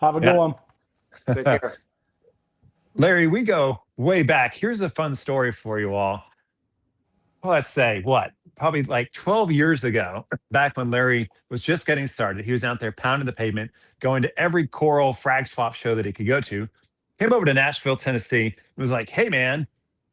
Have a good Yeah. one. Take care. Larry, we go way back. Here's a fun story for you all. Well, let's say what? Probably like 12 years ago, back when Larry was just getting started, he was out there pounding the pavement, going to every coral frag swap show that he could go to. Came over to Nashville, Tennessee, and was like, hey, man,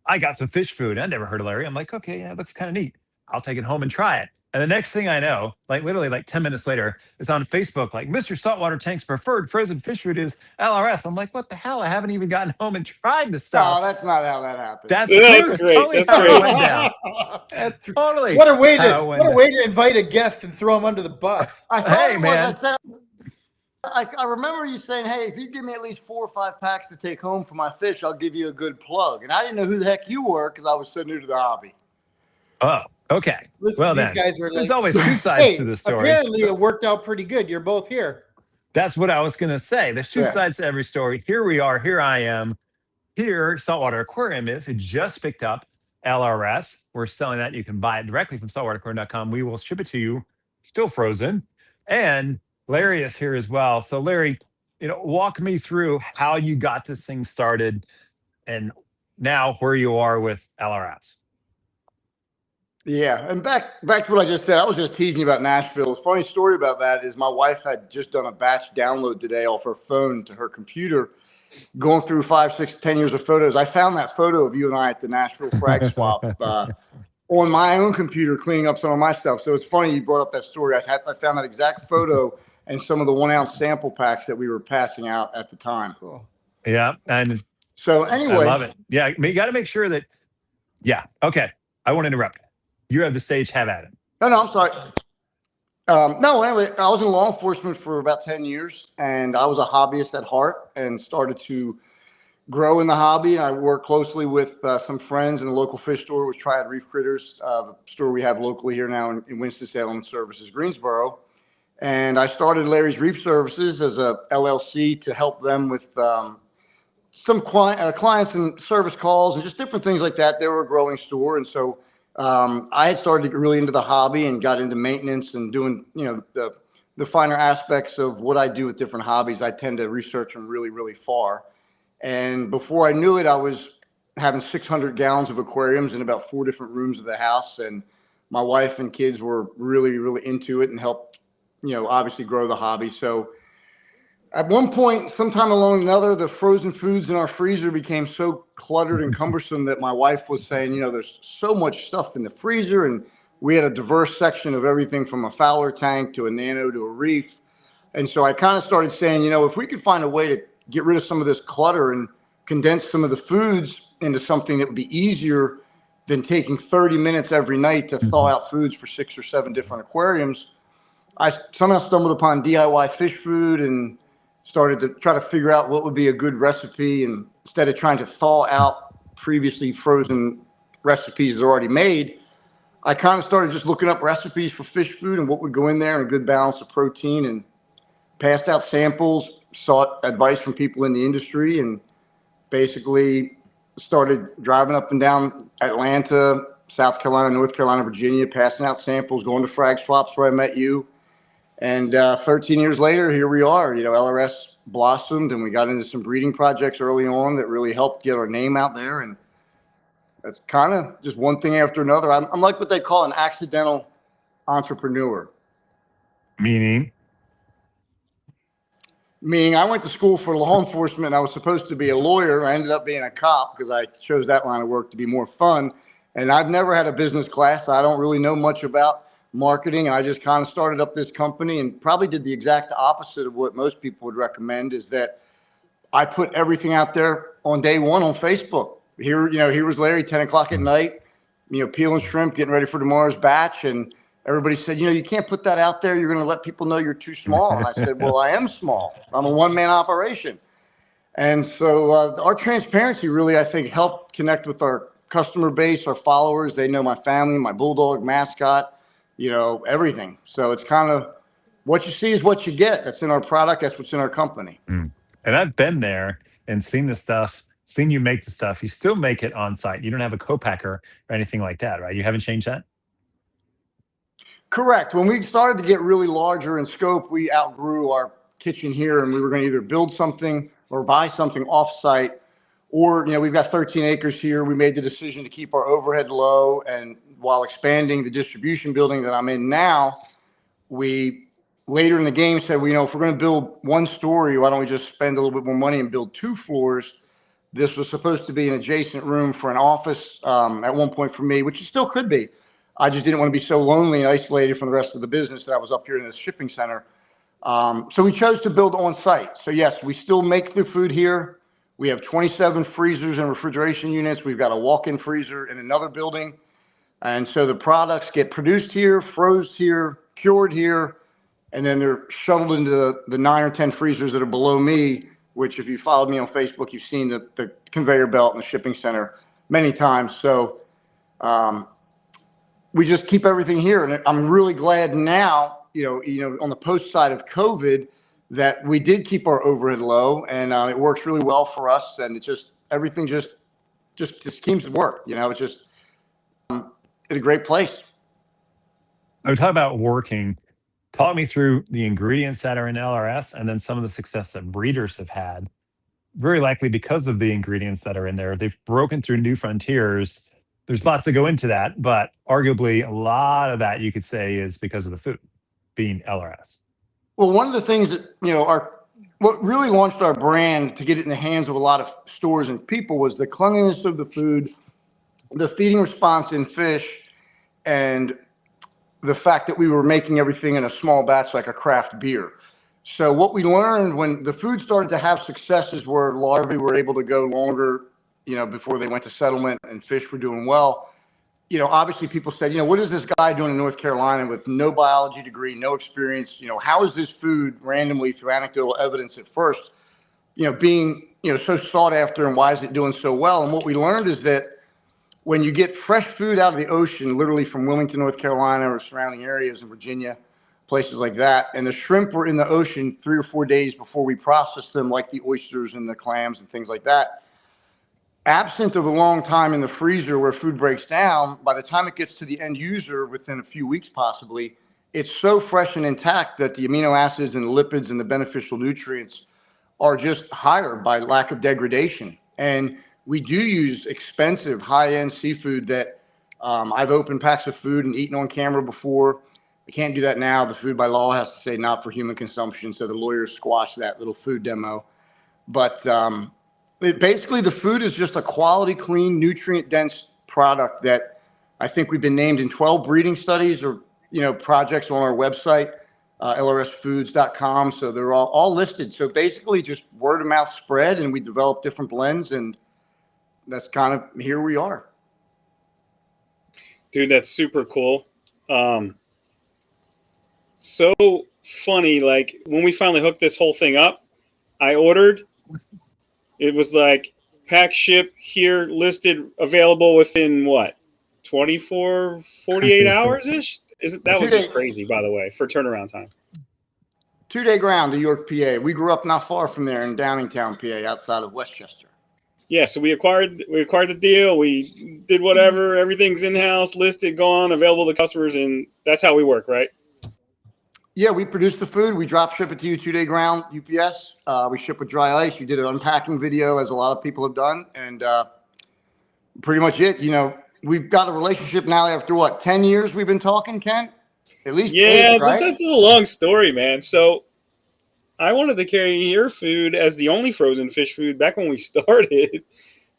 I got some fish food. I never heard of Larry. I'm like, okay, yeah, that looks kind of neat. I'll take it home and try it. And the next thing I know, like literally like 10 minutes later, it's on Facebook, like Mr. Saltwater Tank's preferred frozen fish food is LRS. I'm like, what the hell? I haven't even gotten home and tried the No, stuff. that's not how that happened. That's Yeah, true. that's It's great. totally That's how it great. went down. That's totally What a way how it to went down. invite a guest and throw him under the bus. I thought Hey, it was, man. I remember you saying, hey, if you give me at least 4 or 5 packs to take home for my fish, I'll give you a good plug. And I didn't know who the heck you were because I was so new to the hobby. Oh, okay. Listen, Well, these then, guys were there's like, always two sides hey, to the story. apparently it worked out pretty good. You're both here. That's what I was going to say. There's two Yeah. sides to every story. Here we are. Here I am. Here, Saltwater Aquarium is. It just picked up LRS. We're selling that. You can buy it directly from saltwateraquarium.com. We will ship it to you, still frozen. And Larry is here as well. So, Larry, walk me through how you got this thing started and now where you are with LRS. Yeah, and back to what I just said, I was just teasing about Nashville. The funny story about that is my wife had just done a batch download today off her phone to her computer, going through 5, 6, 10 years of photos. I found that photo of you and I at the Nashville frag swap on my own computer, cleaning up some of my stuff. So it's funny you brought up that story. I found that exact photo and some of the 1-ounce sample packs that we were passing out at the time. Cool. Yeah, and So anyway, I love it. Yeah, you got to make sure that. Yeah, okay. I won't interrupt. You have the stage. Have at it. No, I'm sorry. No, anyway, I was in law enforcement for about 10 years, and I was a hobbyist at heart and started to grow in the hobby. And I worked closely with some friends in the local fish store, which Triad Reef Critters, the store we have locally here now in Winston-Salem Services, Greensboro. And I started Larry's Reef Services as a LLC to help them with some clients and service calls and just different things like that. They were a growing store, and so I had started to get really into the hobby and got into maintenance and doing, the finer aspects of what I do with different hobbies. I tend to research them really, really far. And before I knew it, I was having 600 gallons of aquariums in about 4 different rooms of the house. And my wife and kids were really, really into it and helped, obviously grow the hobby. So at one point, sometime along another, the frozen foods in our freezer became so cluttered and cumbersome that my wife was saying, there's so much stuff in the freezer. And we had a diverse section of everything from a Fowler tank to a Nano to a Reef. And so I kind of started saying, if we could find a way to get rid of some of this clutter and condense some of the foods into something that would be easier than taking 30 minutes every night to thaw out foods for 6 or 7 different aquariums, I somehow stumbled upon DIY fish food and started to try to figure out what would be a good recipe. And instead of trying to thaw out previously frozen recipes that are already made, I kind of started just looking up recipes for fish food and what would go in there and a good balance of protein, and passed out samples, sought advice from people in the industry, and basically started driving up and down Atlanta, South Carolina, North Carolina, Virginia, passing out samples, going to frag swaps where I met you. And 13 years later, here we are. LRS blossomed, and we got into some breeding projects early on that really helped get our name out there. And that's kind of just one thing after another. I'm like what they call an accidental entrepreneur. Meaning I went to school for law enforcement. I was supposed to be a lawyer. I ended up being a cop because I chose that line of work to be more fun. And I've never had a business class. I don't really know much about marketing. I just kind of started up this company and probably did the exact opposite of what most people would recommend, is that I put everything out there on day one on Facebook. Here was Larry, 10 o'clock at night, peeling shrimp, getting ready for tomorrow's batch. And everybody said, you can't put that out there. You're going to let people know you're too small. And I said, well, I am small. I'm a one-man operation. And so our transparency really, I think, helped connect with our customer base, our followers. They know my family, my bulldog mascot, everything. So it's kind of what you see is what you get. That's in our product. That's what's in our company. And I've been there and seen the stuff, seen you make the stuff. You still make it on site. You don't have a co-packer or anything like that, right? You haven't changed that? Correct. When we started to get really larger in scope, we outgrew our kitchen here, and we were going to either build something or buy something off-site, or, we've got 13 acres here. We made the decision to keep our overhead low, and while expanding the distribution building that I'm in now, we later in the game said, well, if we're going to build one story, why don't we just spend a little bit more money and build 2 floors? This was supposed to be an adjacent room for an office at one point for me, which it still could be. I just didn't want to be so lonely and isolated from the rest of the business that I was up here in this shipping center. So we chose to build on site. So yes, we still make the food here. We have 27 freezers and refrigeration units. We've got a walk-in freezer in another building. And so the products get produced here, frozen here, cured here, and then they're shuttled into the 9 or 10 freezers that are below me, which if you followed me on Facebook, you've seen the conveyor belt in the shipping center many times. So we just keep everything here. And I'm really glad now, on the post side of COVID, that we did keep our overhead low, and it works really well for us. And everything just seems to work. It's just in a great place. I talk about working. Talk me through the ingredients that are in LRS and then some of the success that breeders have had. Very likely because of the ingredients that are in there. They've broken through new frontiers. There's lots to go into that, but arguably a lot of that you could say is because of the food being LRS. Well, one of the things that, what really launched our brand to get it in the hands of a lot of stores and people was the cleanliness of the food, the feeding response in fish, and the fact that we were making everything in a small batch like a craft beer. So what we learned when the food started to have successes where larvae were able to go longer, before they went to settlement and fish were doing well, obviously people said, what is this guy doing in North Carolina with no biology degree, no experience? How is this food randomly through anecdotal evidence at first, being, so sought after, and why is it doing so well? And what we learned is that when you get fresh food out of the ocean, literally from Wilmington, North Carolina, or surrounding areas in Virginia, places like that, and the shrimp were in the ocean 3 or 4 days before we processed them, like the oysters and the clams and things like that, absent of a long time in the freezer where food breaks down, by the time it gets to the end user within a few weeks possibly, it's so fresh and intact that the amino acids and the lipids and the beneficial nutrients are just higher by lack of degradation. And we do use expensive high-end seafood that I've opened packs of food and eaten on camera before. I can't do that now. The food by law has to say not for human consumption, so the lawyers squashed that little food demo. But basically, the food is just a quality, clean, nutrient-dense product that I think we've been named in 12 breeding studies or projects on our website, LRSfoods.com. So they're all listed. So basically, just word of mouth spread, and we develop different blends, and that's kind of here we are. Dude, that's super cool. So funny. Like when we finally hooked this whole thing up, I ordered. It was like pack ship here, listed, available within what, 24, 48 hours ish. That was just crazy, by the way, for turnaround time. 2-day ground to York, PA. We grew up not far from there in Downingtown, PA, outside of Westchester. Yeah, so we acquired the deal. We did whatever. Everything's in-house, listed, gone, available to customers, and that's how we work, right? Yeah, we produce the food. We drop ship it to you 2-day ground UPS. We ship with dry ice. You did an unpacking video, as a lot of people have done, and pretty much it. We've got a relationship now after what, 10 years we've been talking, Ken? At least 8, right? This is a long story, man. So I wanted to carry your food as the only frozen fish food back when we started,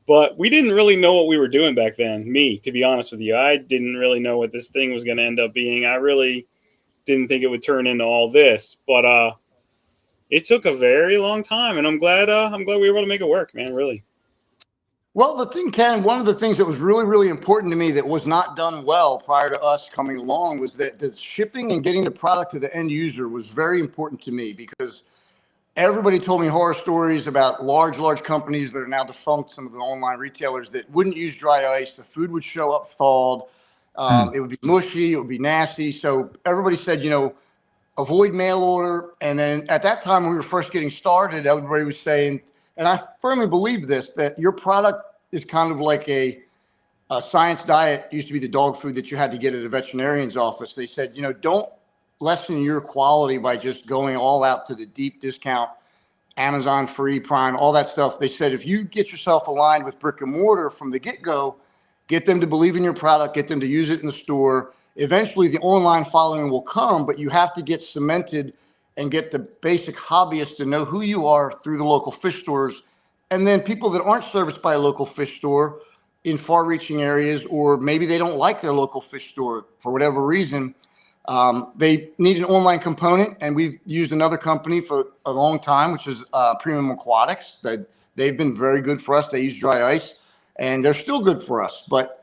but we didn't really know what we were doing back then. Me, to be honest with you, I didn't really know what this thing was going to end up being. I really didn't think it would turn into all this, but it took a very long time, and I'm glad we were able to make it work, man. Really. Well, the thing, Ken, one of the things that was really, really important to me that was not done well prior to us coming along was that the shipping and getting the product to the end user was very important to me, because everybody told me horror stories about large companies that are now defunct, some of the online retailers that wouldn't use dry ice. The food would show up thawed. It would be mushy. It would be nasty. So everybody said, avoid mail order. And then at that time, when we were first getting started, everybody was saying, and I firmly believe this, that your product is kind of like a science diet. Used to be the dog food that you had to get at a veterinarian's office. They said, don't lessen your quality by just going all out to the deep discount, Amazon free, Prime, all that stuff. They said if you get yourself aligned with brick and mortar from the get-go, get them to believe in your product, get them to use it in the store. Eventually, the online following will come, but you have to get cemented and get the basic hobbyists to know who you are through the local fish stores. And then people that aren't serviced by a local fish store in far-reaching areas, or maybe they don't like their local fish store for whatever reason, they need an online component. And we've used another company for a long time, which is Premium Aquatics. They've been very good for us. They use dry ice, and they're still good for us. But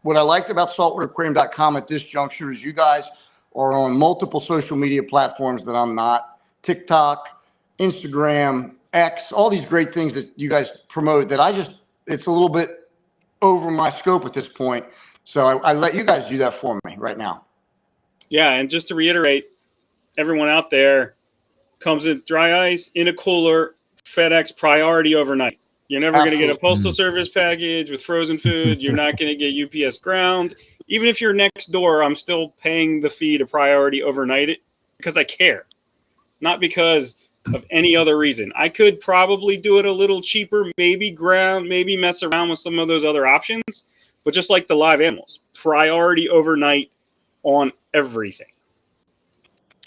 what I liked about SaltwaterAquarium.com at this juncture is you guys are on multiple social media platforms that I'm not. TikTok, Instagram, X, all these great things that you guys promote that it's a little bit over my scope at this point. So I let you guys do that for me right now. Yeah, and just to reiterate, everyone out there, comes in dry ice, in a cooler, FedEx priority overnight. You're never going to get a postal service package with frozen food. You're not going to get UPS ground. Even if you're next door, I'm still paying the fee to priority overnight it because I care, not because of any other reason. I could probably do it a little cheaper, maybe ground, maybe mess around with some of those other options. But just like the live animals, priority overnight on everything.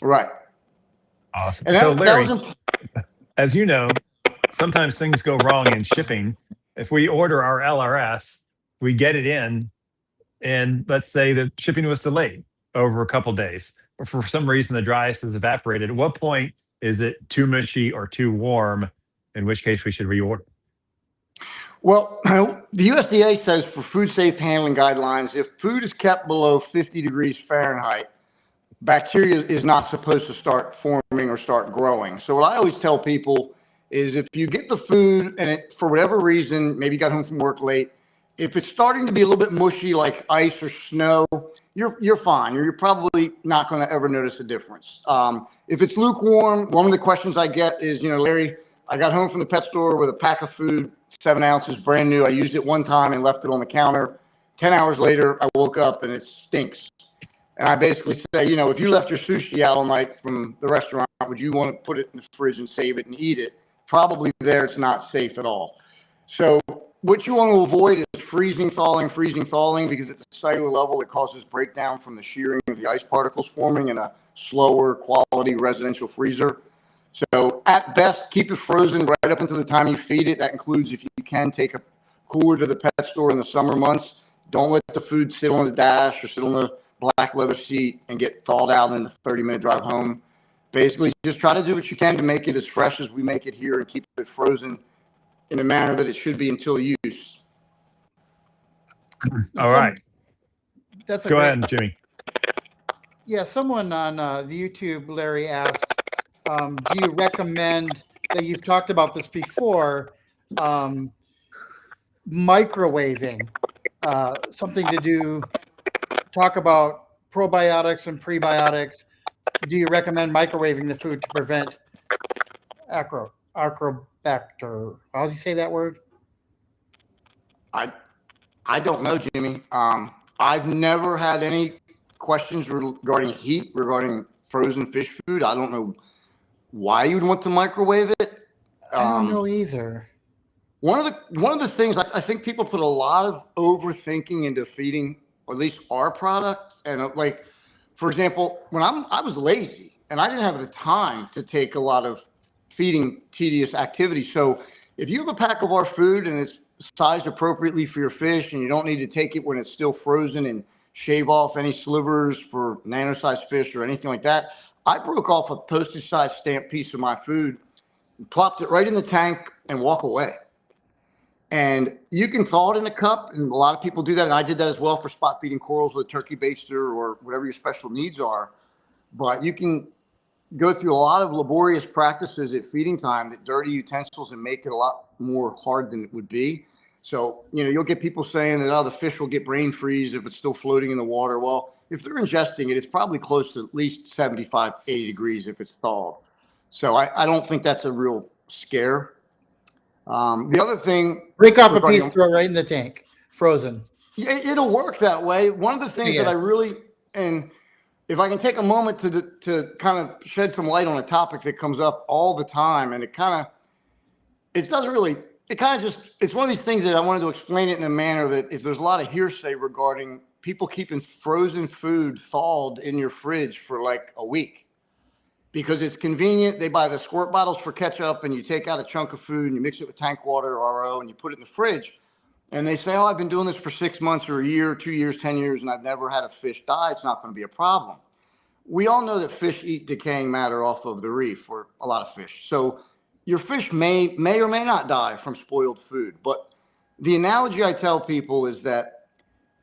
Right. Awesome. And So Larry, that was as you know, sometimes things go wrong in shipping. If we order our LRS, we get it in, and let's say the shipping was delayed over a couple days, or for some reason the dry ice has evaporated. At what point is it too mushy or too warm, in which case we should reorder? Well, the USDA says for food safe handling guidelines, if food is kept below 50 degrees Fahrenheit, bacteria is not supposed to start forming or start growing. So what I always tell people is if you get the food and it, for whatever reason, maybe you got home from work late, if it's starting to be a little bit mushy like ice or snow, you're fine. You're probably not going to ever notice a difference. If it's lukewarm, one of the questions I get is, Larry, I got home from the pet store with a pack of food, 7 ounces, brand new. I used it one time and left it on the counter. 10 hours later, I woke up and it stinks. And I basically say, if you left your sushi out all night from the restaurant, would you want to put it in the fridge and save it and eat it? Probably there, it's not safe at all. So what you want to avoid is freezing, thawing, because at the cellular level, it causes breakdown from the shearing of the ice particles forming in a slower quality residential freezer. So at best, keep it frozen right up until the time you feed it. That includes if you can take a cooler to the pet store in the summer months. Don't let the food sit on the dash or sit on the black leather seat and get thawed out in the 30-minute drive home. Basically, just try to do what you can to make it as fresh as we make it here and keep it frozen in the manner that it should be until use. All right. Go ahead, Jimmy. Yeah, someone on the YouTube, Larry, asked, do you recommend that you've talked about this before, microwaving, something to do, talk about probiotics and prebiotics. Do you recommend microwaving the food to prevent acrobacter? How does he say that word? I don't know, Jimmy. I've never had any questions regarding heat, regarding frozen fish food. I don't know why you'd want to microwave it. I don't know either. One of the things I think people put a lot of overthinking into feeding, or at least our product. And like, for example, when I was lazy and I didn't have the time to take a lot of feeding tedious activities. So if you have a pack of our food and it's sized appropriately for your fish and you don't need to take it when it's still frozen and shave off any slivers for nano-sized fish or anything like that, I broke off a postage-sized stamp piece of my food, plopped it right in the tank and walk away. And you can thaw it in a cup, and a lot of people do that. And I did that as well for spot feeding corals with a turkey baster or whatever your special needs are. But you can go through a lot of laborious practices at feeding time that dirty utensils and make it a lot more hard than it would be. So, you'll get people saying that, the fish will get brain freeze if it's still floating in the water. Well, if they're ingesting it, it's probably close to at least 75, 80 degrees if it's thawed. So I don't think that's a real scare. The other thing, break off a piece, throw it right in the tank, frozen. It'll work that way. One of the things that I really, and if I can take a moment to kind of shed some light on a topic that comes up all the time, and it's one of these things that I wanted to explain it in a manner that there's a lot of hearsay regarding people keeping frozen food thawed in your fridge for like a week because it's convenient. They buy the squirt bottles for ketchup, and you take out a chunk of food and you mix it with tank water or RO and you put it in the fridge. And they say, oh, I've been doing this for 6 months or a year, 2 years, 10 years, and I've never had a fish die. It's not going to be a problem. We all know that fish eat decaying matter off of the reef, or a lot of fish. So your fish may or may not die from spoiled food. But the analogy I tell people is that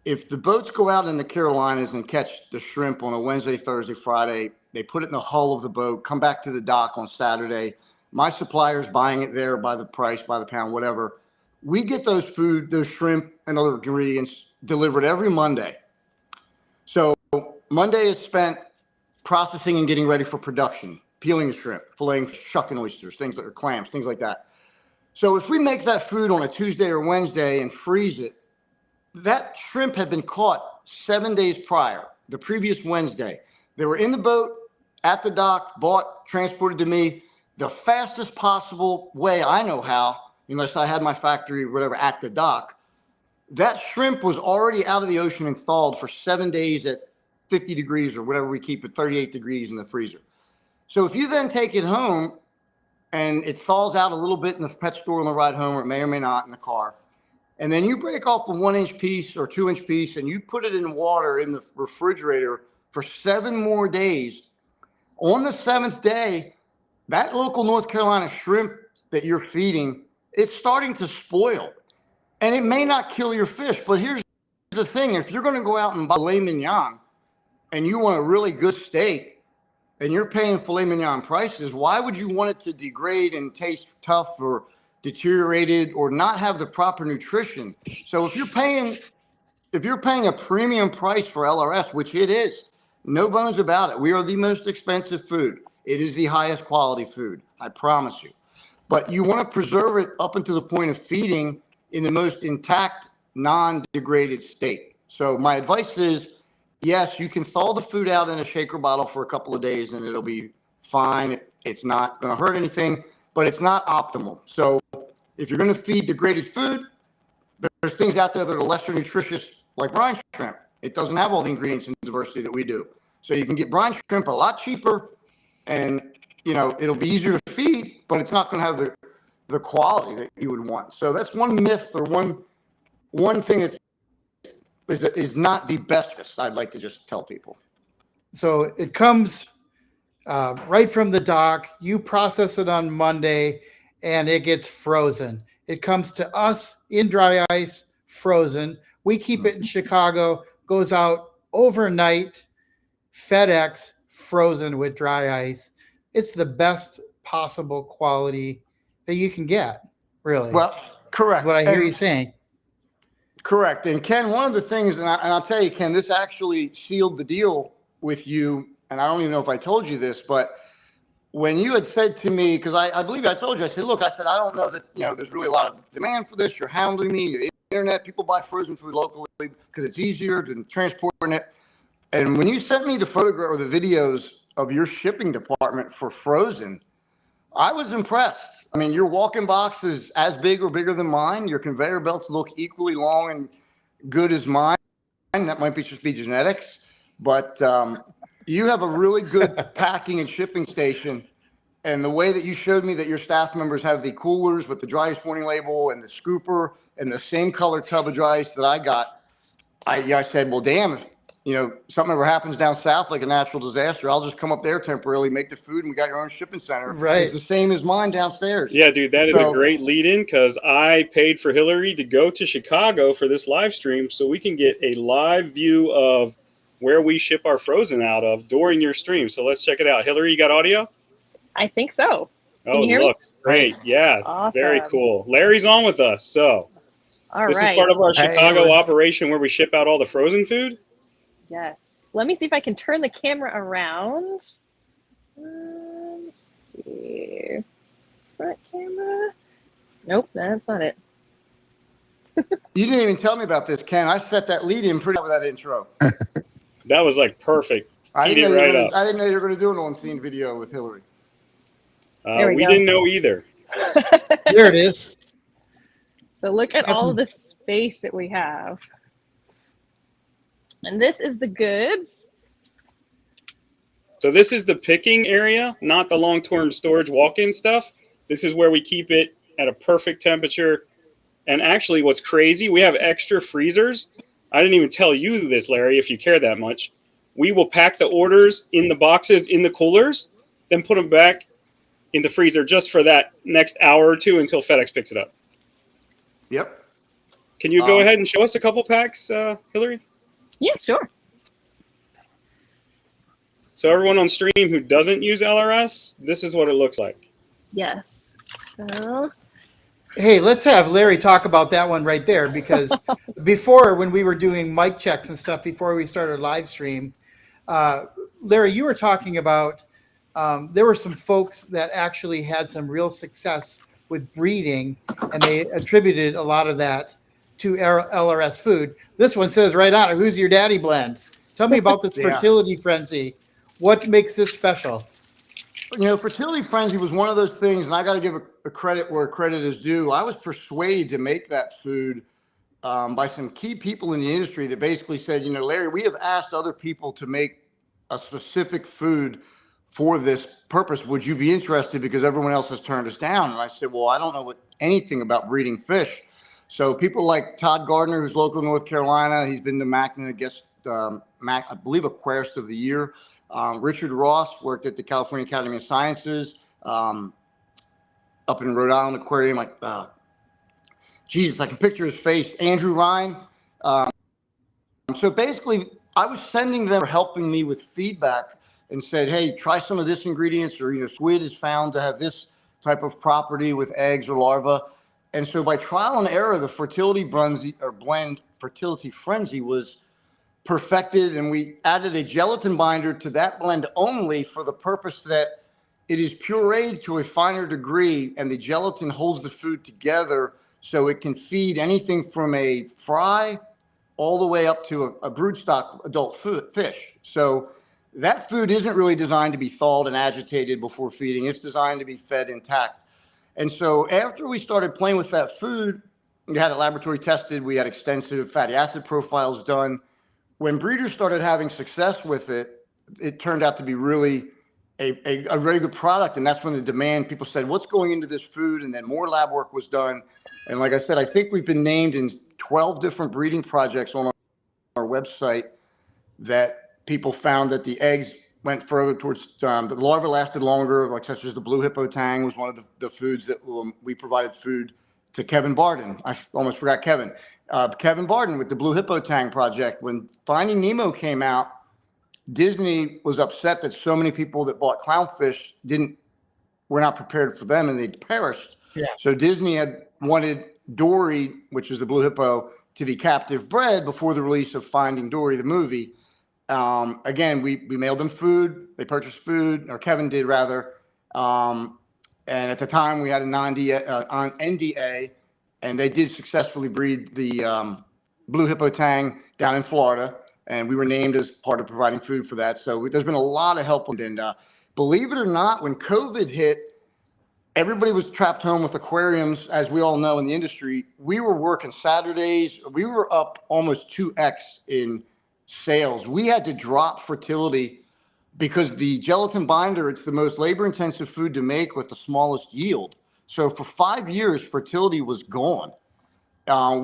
if the boats go out in the Carolinas and catch the shrimp on a Wednesday, Thursday, Friday, they put it in the hull of the boat, come back to the dock on Saturday, my supplier's buying it there by the price, by the pound, whatever. We get those shrimp and other ingredients delivered every Monday. So Monday is spent processing and getting ready for production, peeling the shrimp, filleting, shucking oysters, things that are clams, things like that. So if we make that food on a Tuesday or Wednesday and freeze it, that shrimp had been caught 7 days prior, the previous Wednesday. They were in the boat, at the dock, bought, transported to me the fastest possible way I know how, unless I had my factory or whatever at the dock. That shrimp was already out of the ocean and thawed for 7 days at 50 degrees or whatever we keep at 38 degrees in the freezer. So if you then take it home and it thaws out a little bit in the pet store on the ride home, or it may or may not in the car, and then you break off a 1-inch piece or 2-inch piece and you put it in water in the refrigerator for 7 more days, on the 7th day, that local North Carolina shrimp that you're feeding, it's starting to spoil. And it may not kill your fish, but here's the thing. If you're going to go out and buy filet mignon and you want a really good steak and you're paying filet mignon prices, why would you want it to degrade and taste tough or deteriorated or not have the proper nutrition? So if you're paying a premium price for LRS, which it is, no bones about it. We are the most expensive food. It is the highest quality food, I promise you. But you want to preserve it up until the point of feeding in the most intact, non-degraded state. So my advice is, yes, you can thaw the food out in a shaker bottle for a couple of days and it'll be fine. It's not going to hurt anything, but it's not optimal. So if you're going to feed degraded food, there's things out there that are lesser nutritious, like brine shrimp. It doesn't have all the ingredients and diversity that we do. So you can get brine shrimp a lot cheaper, and it'll be easier to feed, but it's not going to have the quality that you would want. So that's one myth, or one thing that is not the best. I'd like to just tell people. So it comes right from the dock. You process it on Monday, and it gets frozen. It comes to us in dry ice, frozen. We keep it in Chicago, goes out overnight, FedEx, frozen with dry ice. It's the best possible quality that you can get, really. Well, correct. What I hear you saying. Correct. And Ken, one of the things, and I'll tell you, Ken, this actually sealed the deal with you. And I don't even know if I told you this, but when you had said to me, because I believe I told you, I said, look, I said, I don't know that, there's really a lot of demand for this. You're handling me. The internet, people buy frozen food locally because it's easier than transporting it. And when you sent me the photograph or the videos of your shipping department for frozen, I was impressed. I mean, your walk-in box is as big or bigger than mine. Your conveyor belts look equally long and good as mine. That might just be genetics, but you have a really good packing and shipping station. And the way that you showed me that your staff members have the coolers with the dry ice warning label and the scooper and the same color tub of dry ice that I got, I said, well, damn, if something ever happens down south, like a natural disaster, I'll just come up there temporarily, make the food, and we got your own shipping center. Right. It's the same as mine downstairs. Yeah, dude, that is a great lead-in, because I paid for Hillary to go to Chicago for this live stream so we can get a live view of where we ship our frozen out of during your stream. So let's check it out. Hillary, you got audio? I think so. Oh, it looks great. Yeah, awesome. Very cool. Larry's on with us. So this is part of our Chicago operation where we ship out all the frozen food? Yes. Let me see if I can turn the camera around. Let's see. Front camera. Nope, that's not it. You didn't even tell me about this, Ken. I set that lead in pretty well with that intro. That was like perfect. Teed it right up. I didn't know you were going to do an on-scene video with Hillary. There we go. Didn't know either. There it is. So look at That's all some- of the space that we have. And this is the goods. So this is the picking area, not the long-term storage walk-in stuff. This is where we keep it at a perfect temperature. And actually, what's crazy, we have extra freezers. I didn't even tell you this, Larry, if you care that much. We will pack the orders in the boxes in the coolers, then put them back in the freezer just for that next hour or two until FedEx picks it up. Yep. Can you go ahead and show us a couple packs, Hillary? Yeah, sure. So everyone on stream who doesn't use LRS, this is what it looks like. Yes. So Hey, let's have Larry talk about that one right there, because before, when we were doing mic checks and stuff before we started live stream, Larry, you were talking about there were some folks that actually had some real success with breeding, and they attributed a lot of that to LRS Food. This one says right on it, "Who's your daddy blend?" Tell me about this Yeah. Fertility Frenzy. What makes this special? You know, Fertility Frenzy was one of those things, and I got to give a credit where credit is due. I was persuaded to make that food by some key people in the industry that basically said, you know, Larry, we have asked other people to make a specific food for this purpose. Would you be interested? Because everyone else has turned us down. And I said, well, I don't know anything about breeding fish. So people like Todd Gardner, who's local North Carolina, he's been to MACNA, I guess, I believe Aquarist of the Year. Richard Ross worked at the California Academy of Sciences up in Rhode Island Aquarium. Like, Jesus, I can picture his face. Andrew Ryan. So basically, I was sending them, helping me with feedback, and said, hey, try some of this ingredients, or, you know, squid is found to have this type of property with eggs or larvae. And so by trial and error, the Fertility blend Fertility Frenzy was perfected, and we added a gelatin binder to that blend only for the purpose that it is pureed to a finer degree, and the gelatin holds the food together so it can feed anything from a fry all the way up to a broodstock adult fish. So that food isn't really designed to be thawed and agitated before feeding. It's designed to be fed intact. And so after we started playing with that food, we had it laboratory tested. We had extensive fatty acid profiles done. When breeders started having success with it, it turned out to be really a very good product. And that's when the demand, people said, what's going into this food? And then more lab work was done. And like I said, I think we've been named in 12 different breeding projects on our website that people found that the eggs went further towards, the larvae lasted longer, like such as the Blue Hippo Tang was one of the foods that we provided food to Kevin Barden. I almost forgot Kevin. Kevin Barden with the Blue Hippo Tang project. When Finding Nemo came out, Disney was upset that so many people that bought clownfish were not prepared for them, and they perished. Yeah. So Disney had wanted Dory, which is the Blue Hippo, to be captive bred before the release of Finding Dory, the movie. Again, we mailed them food. They purchased food, or Kevin did rather. And at the time, we had an NDA, and they did successfully breed the Blue Hippo Tang down in Florida, and we were named as part of providing food for that. So there's been a lot of help. And believe it or not, when COVID hit, everybody was trapped home with aquariums, as we all know in the industry. We were working Saturdays. We were up almost 2x in sales. We had to drop Fertility because the gelatin binder, it's the most labor-intensive food to make with the smallest yield. So for 5 years, Fertility was gone.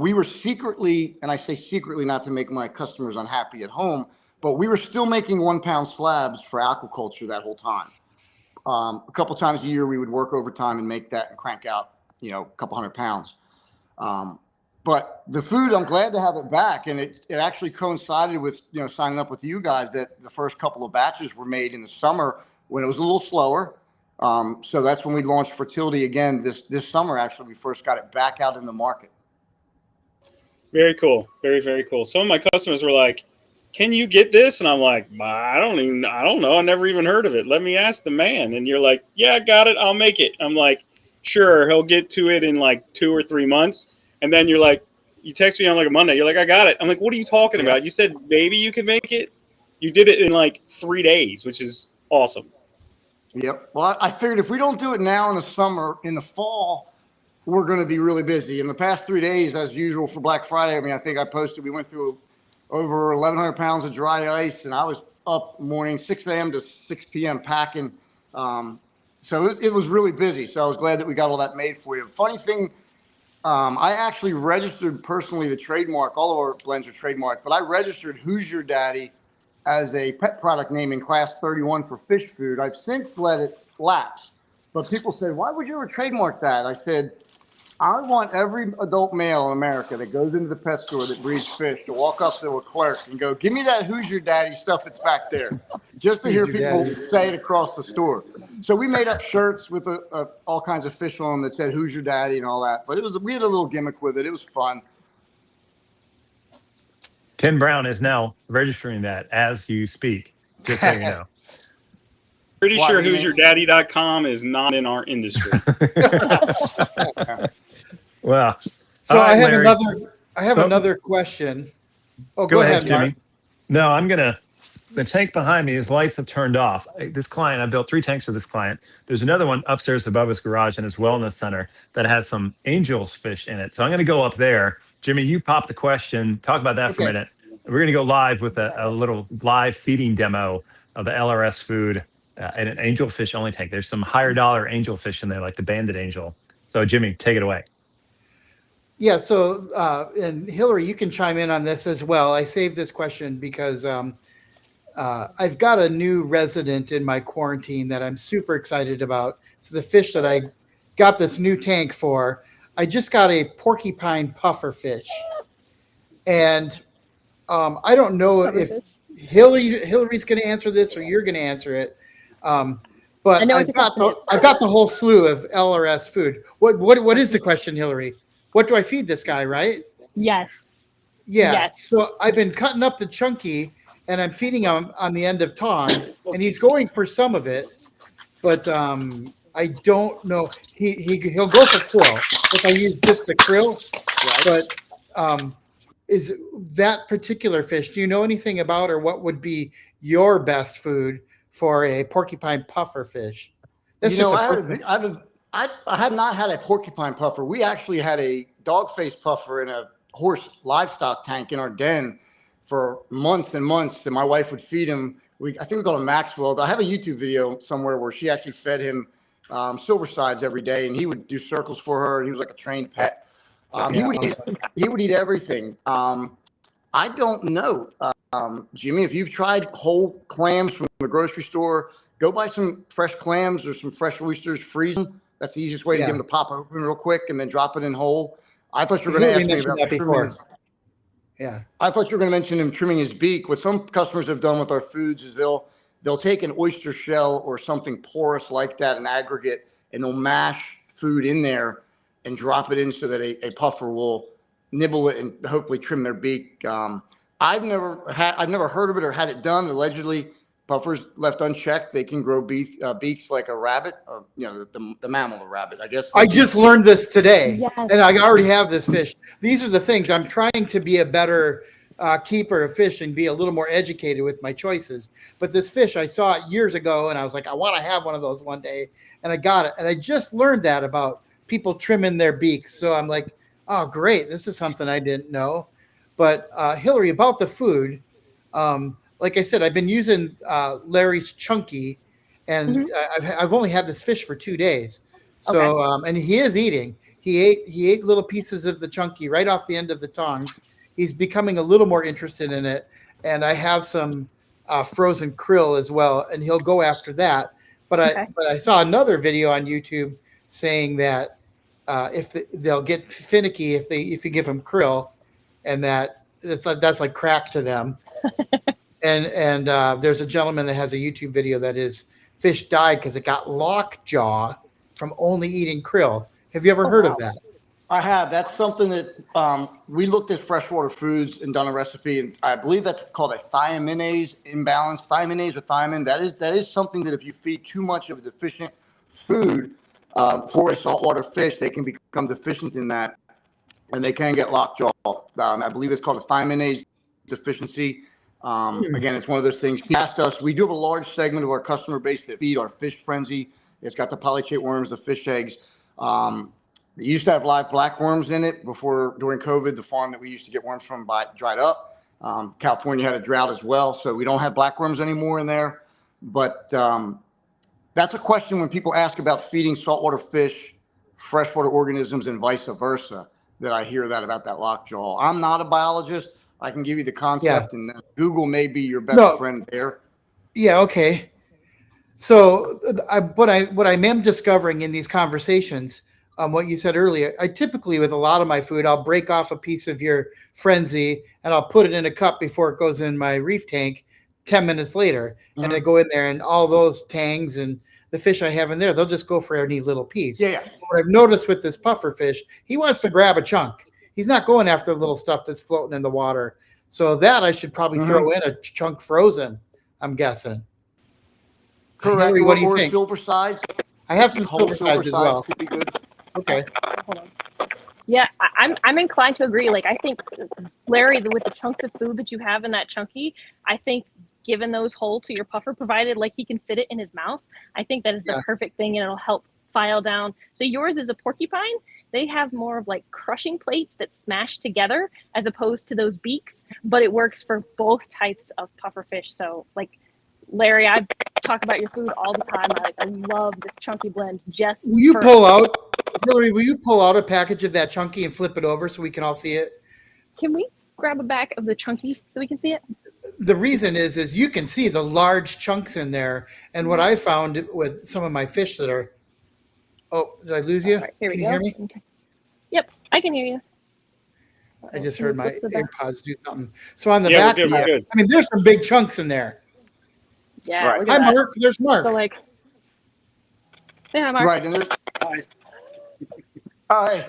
We were secretly, and I say secretly not to make my customers unhappy at home, but we were still making 1 pound slabs for aquaculture that whole time. A couple times a year, we would work overtime and make that and crank out, a couple 100 pounds. But the food, I'm glad to have it back. And it actually coincided with, signing up with you guys, that the first couple of batches were made in the summer when it was a little slower. So that's when we launched Fertility again this summer. Actually, we first got it back out in the market. Very cool. Very, very cool. Some of my customers were like, can you get this? And I'm like, I don't know. I never even heard of it. Let me ask the man. And you're like, yeah, I got it. I'll make it. I'm like, sure. He'll get to it in like 2 or 3 months. And then you're like, you text me on like a Monday. You're like, I got it. I'm like, what are you talking about? You said maybe you could make it. You did it in like 3 days, which is awesome. Yep. Well, I figured if we don't do it now in the summer, in the fall, we're going to be really busy. In the past 3 days, as usual for Black Friday, I mean, I think I posted, we went through over 1,100 pounds of dry ice, and I was up morning 6 a.m. to 6 p.m. packing. So it was really busy. So I was glad that we got all that made for you. Funny thing, I actually registered personally the trademark. All of our blends are trademarked, but I registered Who's Your Daddy as a pet product name in class 31 for fish food. I've since let it lapse, but people said, why would you ever trademark that? I said, I want every adult male in America that goes into the pet store that breeds fish to walk up to a clerk and go, give me that Who's Your Daddy stuff that's back there, just to hear people say it across the store. So we made up shirts with all kinds of fish on them that said Who's Your Daddy and all that. But we had a little gimmick with it. It was fun. Ken Brown is now registering that as you speak, just so you know. Pretty sure who'syourdaddy.com is not in our industry. Well, So right, I have Larry. another question. Oh, Go ahead, Mark. Jimmy. No, the tank behind me, his lights have turned off. This client, I built 3 tanks for this client. There's another one upstairs above his garage in his wellness center that has some angels fish in it. So I'm going to go up there. Jimmy, you pop the question. Talk about that for a minute. We're going to go live with a little live feeding demo of the LRS food and an angelfish only tank. There's some higher dollar angelfish in there, like the banded angel. So Jimmy, take it away. Yeah. So, and Hillary, you can chime in on this as well. I saved this question because I've got a new resident in my quarantine that I'm super excited about. It's the fish that I got this new tank for. I just got a porcupine puffer fish. And I don't know if Hillary's going to answer this or you're going to answer it. But I've got the whole slew of LRS food. What is the question, Hillary? What do I feed this guy, right? Yes. Yeah. Yes. So I've been cutting up the chunky and I'm feeding him on the end of tongs and he's going for some of it, but I don't know. He'll go for krill if I use just the krill, right? But is that particular fish, do you know anything about or what would be your best food for a porcupine puffer fish? That's I have not had a porcupine puffer. We actually had a dog-faced puffer in a horse livestock tank in our den for months and months, and my wife would feed him. I think we called him Maxwell. I have a YouTube video somewhere where she actually fed him silver sides every day, and he would do circles for her, and he was like a trained pet. He would eat everything. I don't know, Jimmy, if you've tried whole clams from the grocery store, go buy some fresh clams or some fresh oysters, freeze them. That's the easiest way to get them to pop open real quick and then drop it in whole. I thought you were going to ask me about that before. Yeah. I thought you were going to mention him trimming his beak. What some customers have done with our foods is they'll take an oyster shell or something porous like that, an aggregate, and they'll mash food in there and drop it in so that a puffer will nibble it and hopefully trim their beak. I've never heard of it or had it done. Allegedly, puffers left unchecked, they can grow beaks like a rabbit, or the mammal, the rabbit. I guess. I just learned this today, yes. And I already have this fish. These are the things I'm trying to be a better keeper of fish and be a little more educated with my choices. But this fish, I saw it years ago, and I was like, I want to have one of those one day, and I got it. And I just learned that about people trimming their beaks. So I'm like, oh, great, this is something I didn't know. But Hillary, about the food. Like I said, I've been using Larry's chunky, and I've only had this fish for 2 days. So, and he is eating. He ate little pieces of the chunky right off the end of the tongs. He's becoming a little more interested in it. And I have some frozen krill as well, and he'll go after that. But I saw another video on YouTube saying that they'll get finicky if you give them krill, and that's like crack to them. And there's a gentleman that has a YouTube video that his fish died because it got lockjaw from only eating krill. Have you ever heard of that? I have. That's something that we looked at freshwater foods and done a recipe, and I believe that's called a thiaminase imbalance. Thiaminase or thiamine. That is something that if you feed too much of a deficient food for a saltwater fish, they can become deficient in that, and they can get lockjaw. I believe it's called a thiaminase deficiency. Again, it's one of those things. He asked us, we do have a large segment of our customer base that feed our fish frenzy. It's got the polychaete worms, the fish eggs. They used to have live black worms in it during COVID. The farm that we used to get worms from dried up. California had a drought as well, so we don't have black worms anymore in there. But that's a question when people ask about feeding saltwater fish, freshwater organisms, and vice versa, that I hear that about that lockjaw. I'm not a biologist. I can give you the concept, and Google may be your best friend there. Yeah, okay. So what I am discovering in these conversations, what you said earlier, I typically, with a lot of my food, I'll break off a piece of your frenzy and I'll put it in a cup before it goes in my reef tank 10 minutes later. Mm-hmm. And I go in there and all those tangs and the fish I have in there, they'll just go for any little piece. Yeah. What I've noticed with this puffer fish, he wants to grab a chunk. He's not going after the little stuff that's floating in the water. So that I should probably throw in a chunk frozen, I'm guessing. Correct. Hillary, what do you think? Silver size. I have some silver size as well. Could be good. Okay. Hold on. Yeah, I'm inclined to agree. Like, I think, Larry, with the chunks of food that you have in that chunky, I think given those whole to your puffer, provided like he can fit it in his mouth, I think that is the perfect thing, and it'll help file down. So yours is a porcupine. They have more of like crushing plates that smash together as opposed to those beaks, but it works for both types of puffer fish. So like, Larry, I talk about your food all the time. I love this chunky blend. Hillary, will you pull out a package of that chunky and flip it over so we can all see it? Can we grab a back of the chunky so we can see it? The reason is you can see the large chunks in there. And what I found with some of my fish that are, oh, did I lose you? Right, here we can go. You hear me? Okay. Yep, I can hear you. I just heard my AirPods do something. So on the back, we're good. I mean, there's some big chunks in there. Yeah. Right. Hi, Mark. There's Mark. So like, say hi, Mark. Right. And there's, hi.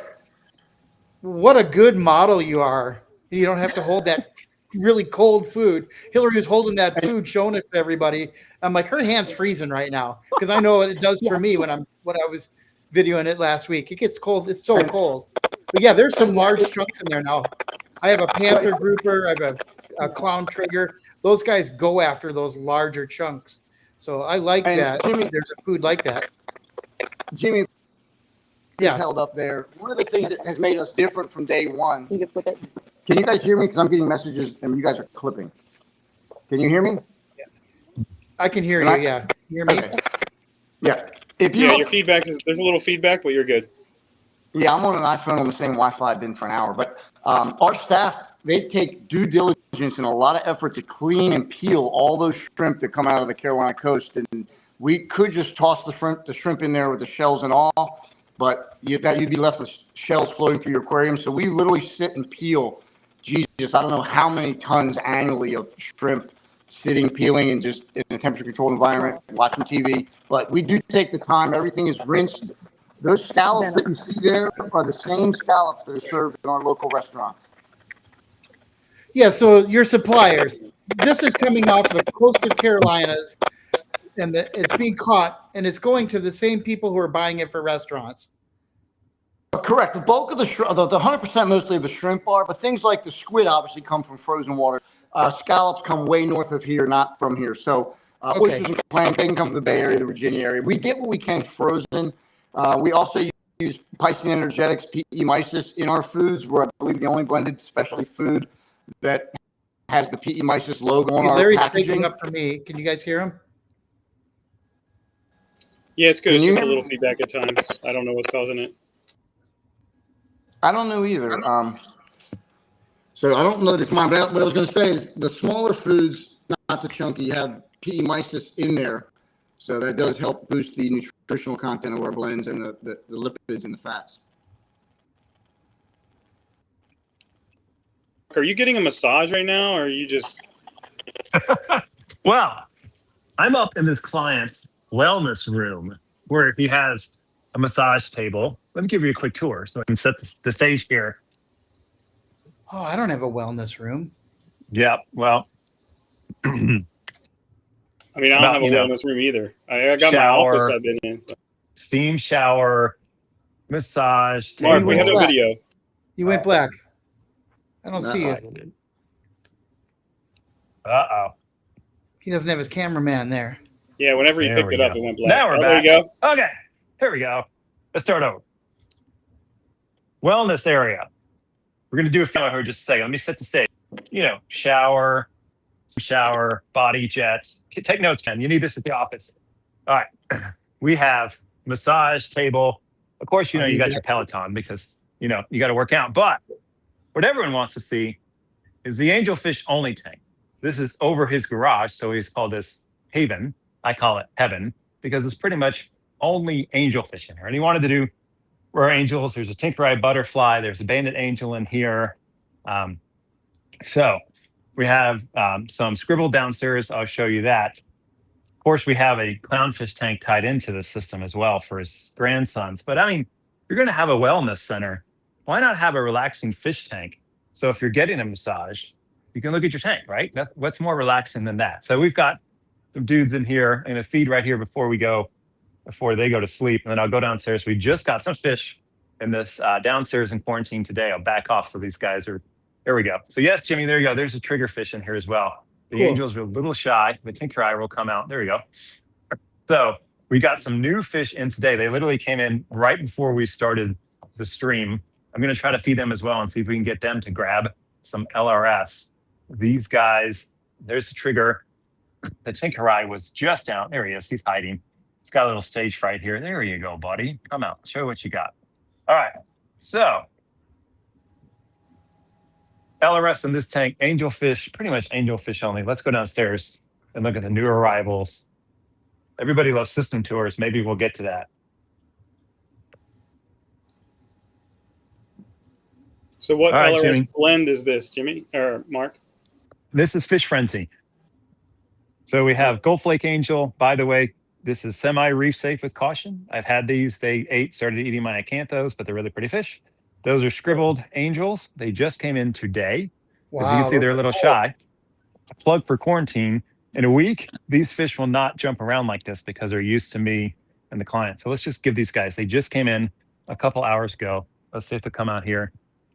What a good model you are. You don't have to hold that really cold food. Hillary was holding that food, showing it to everybody. I'm like, her hand's freezing right now because I know what it does for me when I was videoing it last week. It gets cold. It's so cold. But yeah, there's some large chunks in there now. I have a panther grouper. I have a clown trigger. Those guys go after those larger chunks. So I like that. Jimmy, there's a food like that. Jimmy, held up there. One of the things that has made us different from day one. You can flip it. Can you guys hear me? Because I'm getting messages and you guys are clipping. Can you hear me? I can hear you. Yeah. You hear me? Okay. Yeah. Your feedback there's a little feedback, but you're good. Yeah, I'm on an iPhone on the same Wi-Fi I've been for an hour. But our staff, they take due diligence and a lot of effort to clean and peel all those shrimp that come out of the Carolina coast. And we could just toss the shrimp in there with the shells and all, but you'd be left with shells floating through your aquarium. So we literally sit and peel, Jesus, I don't know how many tons annually of shrimp sitting, peeling, and just in a temperature-controlled environment, watching TV. But we do take the time. Everything is rinsed. Those scallops that you see there are the same scallops that are served in our local restaurants. Yeah, so your suppliers, this is coming off the coast of Carolinas, and it's being caught, and it's going to the same people who are buying it for restaurants. Correct. The bulk of the 100% mostly of the shrimp are, but things like the squid obviously come from frozen water. Scallops come way north of here, not from here. So oysters and clams, they can come from the Bay Area, the Virginia area. We get what we can frozen. We also use Piscean Energetics, PE Mysis in our foods. We're, I believe, the only blended specialty food that has the PE Mysis logo on our Larry's packaging. breaking up for me. Can you guys hear him? Yeah, it's good. It's just a little feedback at times. I don't know what's causing it. I don't know either. So I don't know this mine, but what I was going to say is the smaller foods, not the chunky, have PE Mysis in there. So that does help boost the nutritional content of our blends and the lipids and the fats. Are you getting a massage right now, or are you just... Well, I'm up in this client's wellness room where he has a massage table. Let me give you a quick tour so I can set the stage here. Oh, I don't have a wellness room. Yeah, well... I mean, I don't have a wellness room either. I got shower, my office I've been in. So. Steam shower, massage table. Mark, we have no video. You went black. I don't see you. Uh-oh. He doesn't have his cameraman there. Yeah, whenever he There picked we it up, go. it went black. Now we're Oh, back. there you go. Okay, here we go. Let's start over. Wellness area. We're going to do a film here just a second. Let me set the stage. Shower, body jets. Take notes, Ken. You need this at the office. All right. We have massage table. Of course, you got your Peloton because, you got to work out. But what everyone wants to see is the Angelfish only tank. This is over his garage, so he's called this Haven. I call it Heaven because it's pretty much only angelfish in here. And he wanted to do rare angels. There's a tinker-eye butterfly. There's a banded angel in here. So we have some scribble downstairs. I'll show you that. Of course, we have a clownfish tank tied into the system as well for his grandsons. But I mean, you're going to have a wellness center. Why not have a relaxing fish tank? So if you're getting a massage, you can look at your tank, right? What's more relaxing than that? So we've got some dudes in here. I'm going to feed right here before they go to sleep. And then I'll go downstairs. We just got some fish in this downstairs in quarantine today. I'll back off so these guys are, there we go. So yes, Jimmy, there you go. There's a trigger fish in here as well. The Cool. angels are a little shy. The tinker eye will come out. There you go. So we got some new fish in today. They literally came in right before we started the stream. I'm going to try to feed them as well and see if we can get them to grab some LRS. These guys, there's the trigger. The tinker eye was just out. There he is. He's hiding. He's got a little stage fright here. There you go, buddy. Come out. Show what you got. All right. So LRS in this tank, angelfish, pretty much angelfish only. Let's go downstairs and look at the new arrivals. Everybody loves system tours. Maybe we'll get to that. So what All right, LRS Jimmy. blend is this, Jimmy or Mark? This is Fish Frenzy. So we have Gold Flake Angel. By the way, this is semi-reef safe with caution. I've had these. They started eating my acanthos, but they're really pretty fish. Those are scribbled angels. They just came in today. As you can see, they're a little shy. A plug for quarantine. In a week, these fish will not jump around like this because they're used to me and the client. So let's just give these guys. They just came in a couple hours ago. Let's see if they come out here.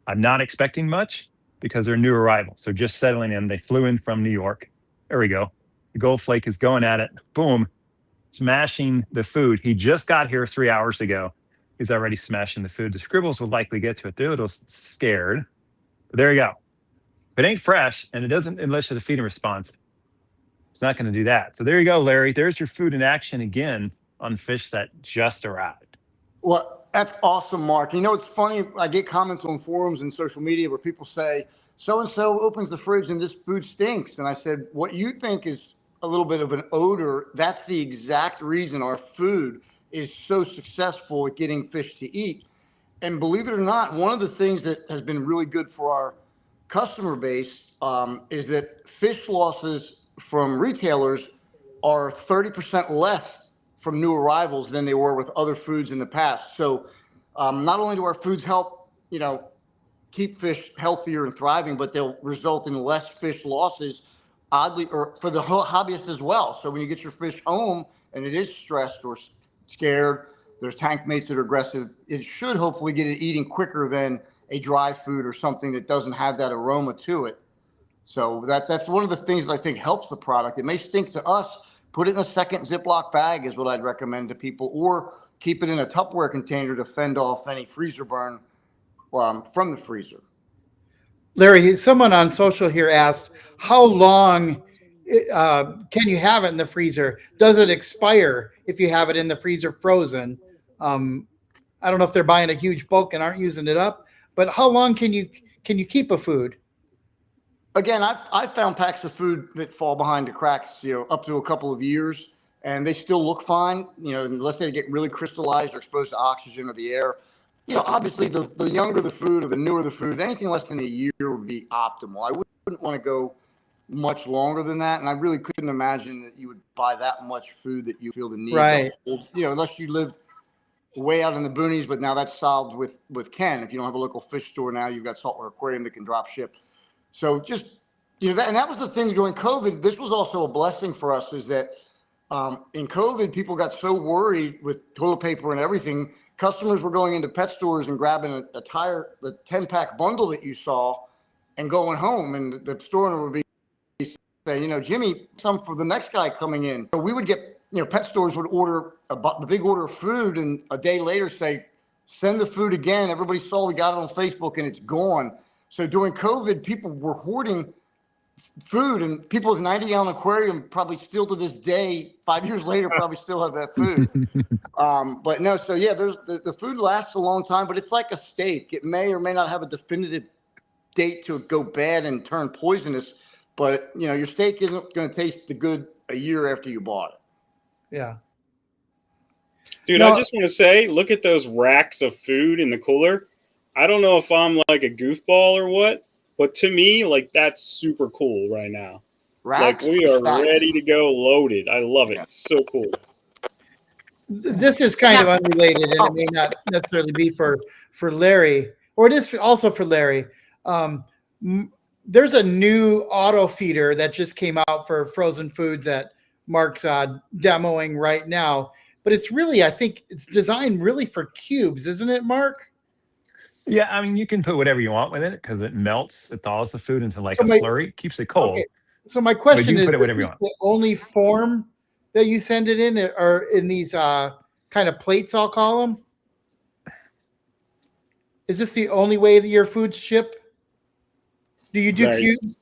I'm not expecting much because they're new arrivals. So just settling in. They flew in from New York. There we go. The gold flake is going at it. Boom. Smashing the food. He just got here 3 hours ago. He's already smashing the food. The scribbles will likely get to it. They're a little scared. But there you go. If it ain't fresh and it doesn't enlist the feeding response, it's not going to do that. So there you go, Larry. There's your food in action again on fish that just arrived. Well, that's awesome, Mark. It's funny. I get comments on forums and social media where people say, so-and-so opens the fridge and this food stinks. And I said, what you think is a little bit of an odor, that's the exact reason our food is so successful at getting fish to eat. And believe it or not, one of the things that has been really good for our customer base is that fish losses from retailers are 30% less from new arrivals than they were with other foods in the past. So not only do our foods help, keep fish healthier and thriving, but they'll result in less fish losses, oddly, or for the hobbyist as well. So when you get your fish home and it is stressed or scared, there's tank mates that are aggressive, it should hopefully get it eating quicker than a dry food or something that doesn't have that aroma to it. So that's one of the things that I think helps the product. It may stink to us. Put it in a second Ziploc bag is what I'd recommend to people, or keep it in a Tupperware container to fend off any freezer burn from the freezer. Larry, someone on social here asked, how long can you have it in the freezer? Does it expire if you have it in the freezer frozen? I don't know if they're buying a huge bulk and aren't using it up, but how long can you keep a food? Again, I've found packs of food that fall behind the cracks, up to a couple of years, and they still look fine, unless they get really crystallized or exposed to oxygen or the air. Obviously, the younger the food or the newer the food, anything less than a year would be optimal. I wouldn't want to go much longer than that, and I really couldn't imagine that you would buy that much food that you feel the need. Right. Unless you lived way out in the boonies, but now that's solved with Ken. If you don't have a local fish store now, you've got SaltwaterAquarium that can drop ship. So just, and that was the thing during COVID. This was also a blessing for us, is that in COVID, people got so worried with toilet paper and everything. Customers were going into pet stores and grabbing the 10-pack bundle that you saw and going home, and the store owner would be say, Jimmy, some for the next guy coming in. So we would get, pet stores would order a big order of food, and a day later say, send the food again. Everybody saw we got it on Facebook and it's gone. So during COVID, people were hoarding food, and people with 90-gallon aquarium probably still to this day, 5 years later, probably still have that food. But no, so yeah, there's the food lasts a long time, but it's like a steak. It may or may not have a definitive date to go bad and turn poisonous, but your steak isn't going to taste the good a year after you bought it. Yeah. Dude, I just want to say, look at those racks of food in the cooler. I don't know if I'm like a goofball or what, but to me, like, that's super cool right now. Racks, like, we are ready to go loaded. I love it. Yeah. It's so cool. This is kind of unrelated, and it may not necessarily be for Larry, or it is also for Larry. There's a new auto feeder that just came out for frozen foods that Mark's demoing right now. But it's really, I think it's designed really for cubes, isn't it, Mark? Yeah, I mean, you can put whatever you want with it because it melts, it thaws the food into like a slurry, keeps it cold. Okay. So my question is, put it whatever is you want. the only form that you send it in, or in these kind of plates, I'll call them? Is this the only way that your foods ship? Do you do cubes?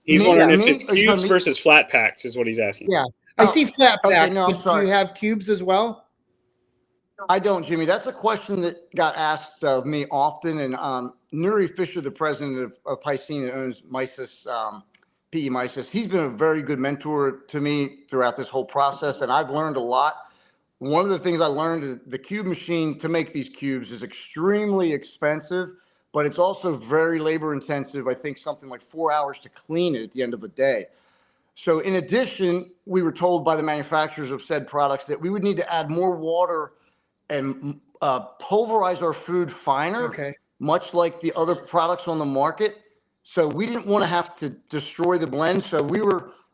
He's wondering if it's cubes versus flat packs is what he's asking. Yeah. I see flat packs, no, but do you have cubes as well? I don't, Jimmy. That's a question that got asked of me often. And Nuri Fisher, the president of Piscine that owns Mysis, PE Mysis, he's been a very good mentor to me throughout this whole process. And I've learned a lot. One of the things I learned is the cube machine to make these cubes is extremely expensive, but it's also very labor intensive. I think something like 4 hours to clean it at the end of a day. So in addition, we were told by the manufacturers of said products that we would need to add more water and pulverize our food finer, much like the other products on the market. So we didn't want to have to destroy the blend. So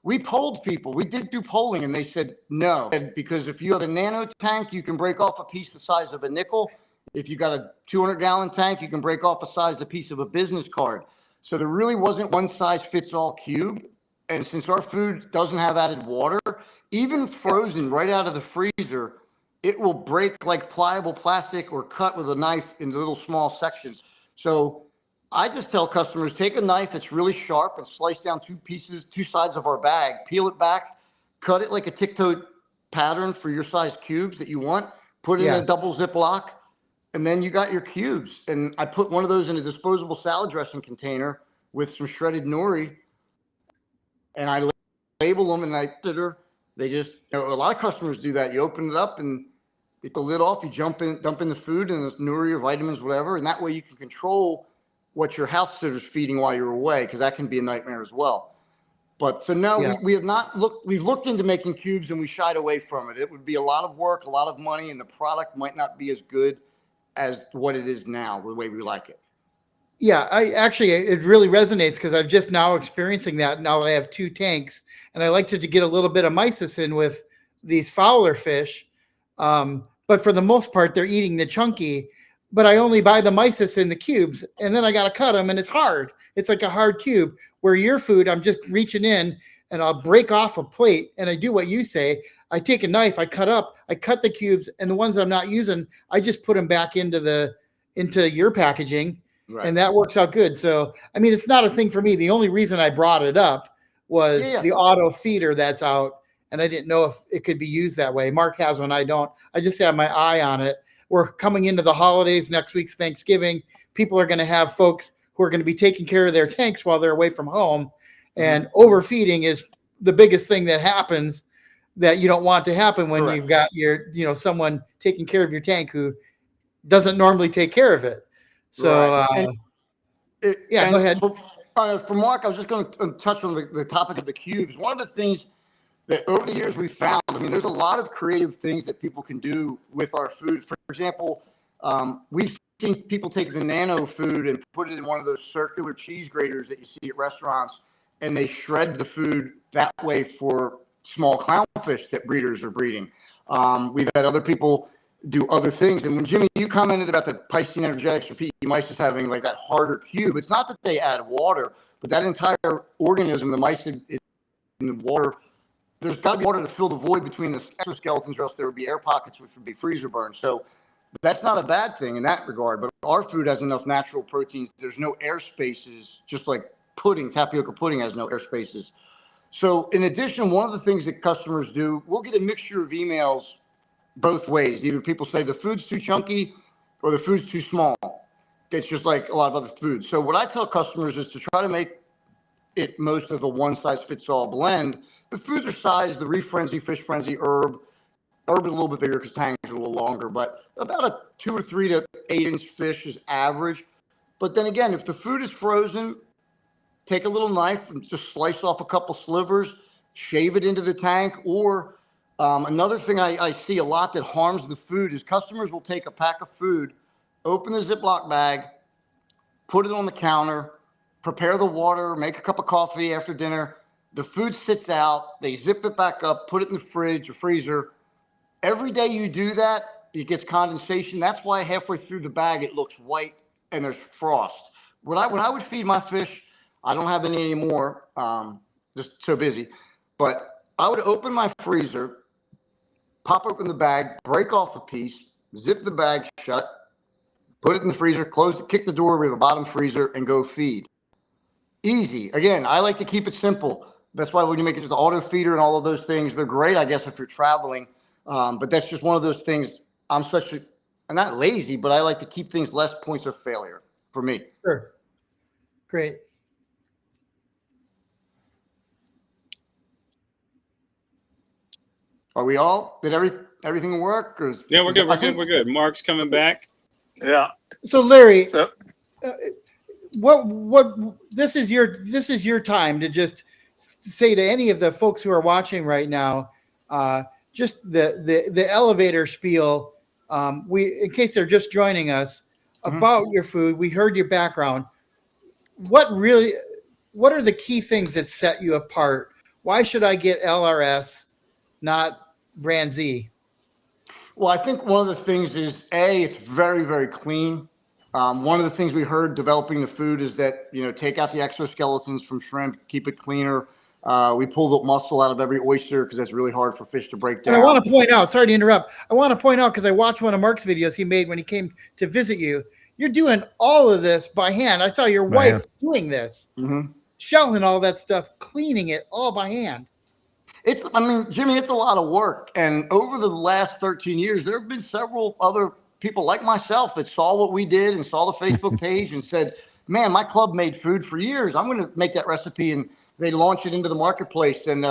we polled people. We did do polling, and they said no, because if you have a nano tank, you can break off a piece the size of a nickel. If you got a 200-gallon tank, you can break off the piece of a business card. So there really wasn't one size fits all cube. And since our food doesn't have added water, even frozen right out of the freezer, it will break like pliable plastic or cut with a knife into little small sections. So I just tell customers, take a knife that's really sharp and slice down two sides of our bag, peel it back, cut it like a tic-tac pattern for your size cubes that you want, put it in a double Ziploc, and then you got your cubes. And I put one of those in a disposable salad dressing container with some shredded nori, and I label them, and they just, a lot of customers do that. You open it up and get the lid off, you dump in the food and the nori or vitamins, whatever, and that way you can control what your house sitter's feeding while you're away, because that can be a nightmare as well. But so no, we have not looked. We've looked into making cubes and we shied away from it. It would be a lot of work, a lot of money, and the product might not be as good as what it is now, the way we like it. Yeah, it really resonates because I've just now experiencing that now that I have 2 tanks, and I like to get a little bit of mysis in with these fowler fish. But for the most part, they're eating the chunky, but I only buy the mysis in the cubes, and then I got to cut them, and it's hard. It's like a hard cube. Where your food, I'm just reaching in and I'll break off a plate, and I do what you say. I take a knife, I cut the cubes, and the ones that I'm not using, I just put them back into your packaging. Right. And that works out good. So, I mean, it's not a thing for me. The only reason I brought it up was the auto feeder that's out, and I didn't know if it could be used that way. Mark has one. I don't. I just have my eye on it. We're coming into the holidays. Next week's Thanksgiving. People are going to have folks who are going to be taking care of their tanks while they're away from home. And overfeeding is the biggest thing that happens that you don't want to happen when you've got someone taking care of your tank who doesn't normally take care of it. So, go ahead. For Mark, I was just going to touch on the topic of the cubes. One of the things that over the years we found, I mean, there's a lot of creative things that people can do with our food. For example, we've seen people take the nano food and put it in one of those circular cheese graters that you see at restaurants, and they shred the food that way for small clownfish that breeders are breeding. We've had other people do other things. And when Jimmy, you commented about the Piscine energetics or PE mysis having like that harder cube, it's not that they add water, but that entire organism, the mysis, the water, there's got to be water to fill the void between the exoskeletons, or else there would be air pockets, which would be freezer burn. So that's not a bad thing in that regard. But our food has enough natural proteins. There's no air spaces, just like pudding, tapioca pudding has no air spaces. So in addition, one of the things that customers do, we'll get a mixture of emails both ways. Either people say the food's too chunky or the food's too small. It's just like a lot of other foods. So what I tell customers is to try to make it most of a one-size-fits-all blend. The foods are sized, the Reef Frenzy, Fish Frenzy, Herb. Herb is a little bit bigger because Tang is a little longer, but about a 2 or 3 to 8 inch fish is average. But then again, if the food is frozen, take a little knife and just slice off a couple slivers, shave it into the tank. Or another thing I see a lot that harms the food is customers will take a pack of food, open the Ziploc bag, put it on the counter, prepare the water, make a cup of coffee after dinner. The food sits out, they zip it back up, put it in the fridge or freezer. Every day you do that, it gets condensation. That's why halfway through the bag, it looks white and there's frost. When I would feed my fish, I don't have any anymore, just so busy, but I would open my freezer, pop open the bag, break off a piece, zip the bag shut, put it in the freezer, close it, kick the door with a bottom freezer, and go feed. Easy. Again, I like to keep it simple. That's why when you make it just the auto feeder and all of those things, they're great, I guess, if you're traveling. But that's just one of those things. I'm not lazy, but I like to keep things less points of failure for me. Sure. Great. Are we all? Did everything work? Or Yeah, we're good. We're good. Mark's coming back. Yeah. So Larry, So what this is your time to just say to any of the folks who are watching right now, just the elevator spiel. In case they're just joining us, about your food. We heard your background. What are the key things that set you apart? Why should I get LRS, not brand Z? Well, I think one of the things is it's very, very clean. One of the things we heard developing the food is that, take out the exoskeletons from shrimp, keep it cleaner. We pull the muscle out of every oyster because that's really hard for fish to break down. And I want to point out, sorry to interrupt. I want to point out because I watched one of Mark's videos he made when he came to visit you. You're doing all of this by hand. I saw your wife doing this, shelling all that stuff, cleaning it all by hand. Jimmy, it's a lot of work. And over the last 13 years, there have been several other people like myself that saw what we did and saw the Facebook page and said, man, my club made food for years. I'm going to make that recipe. And they launch it into the marketplace. And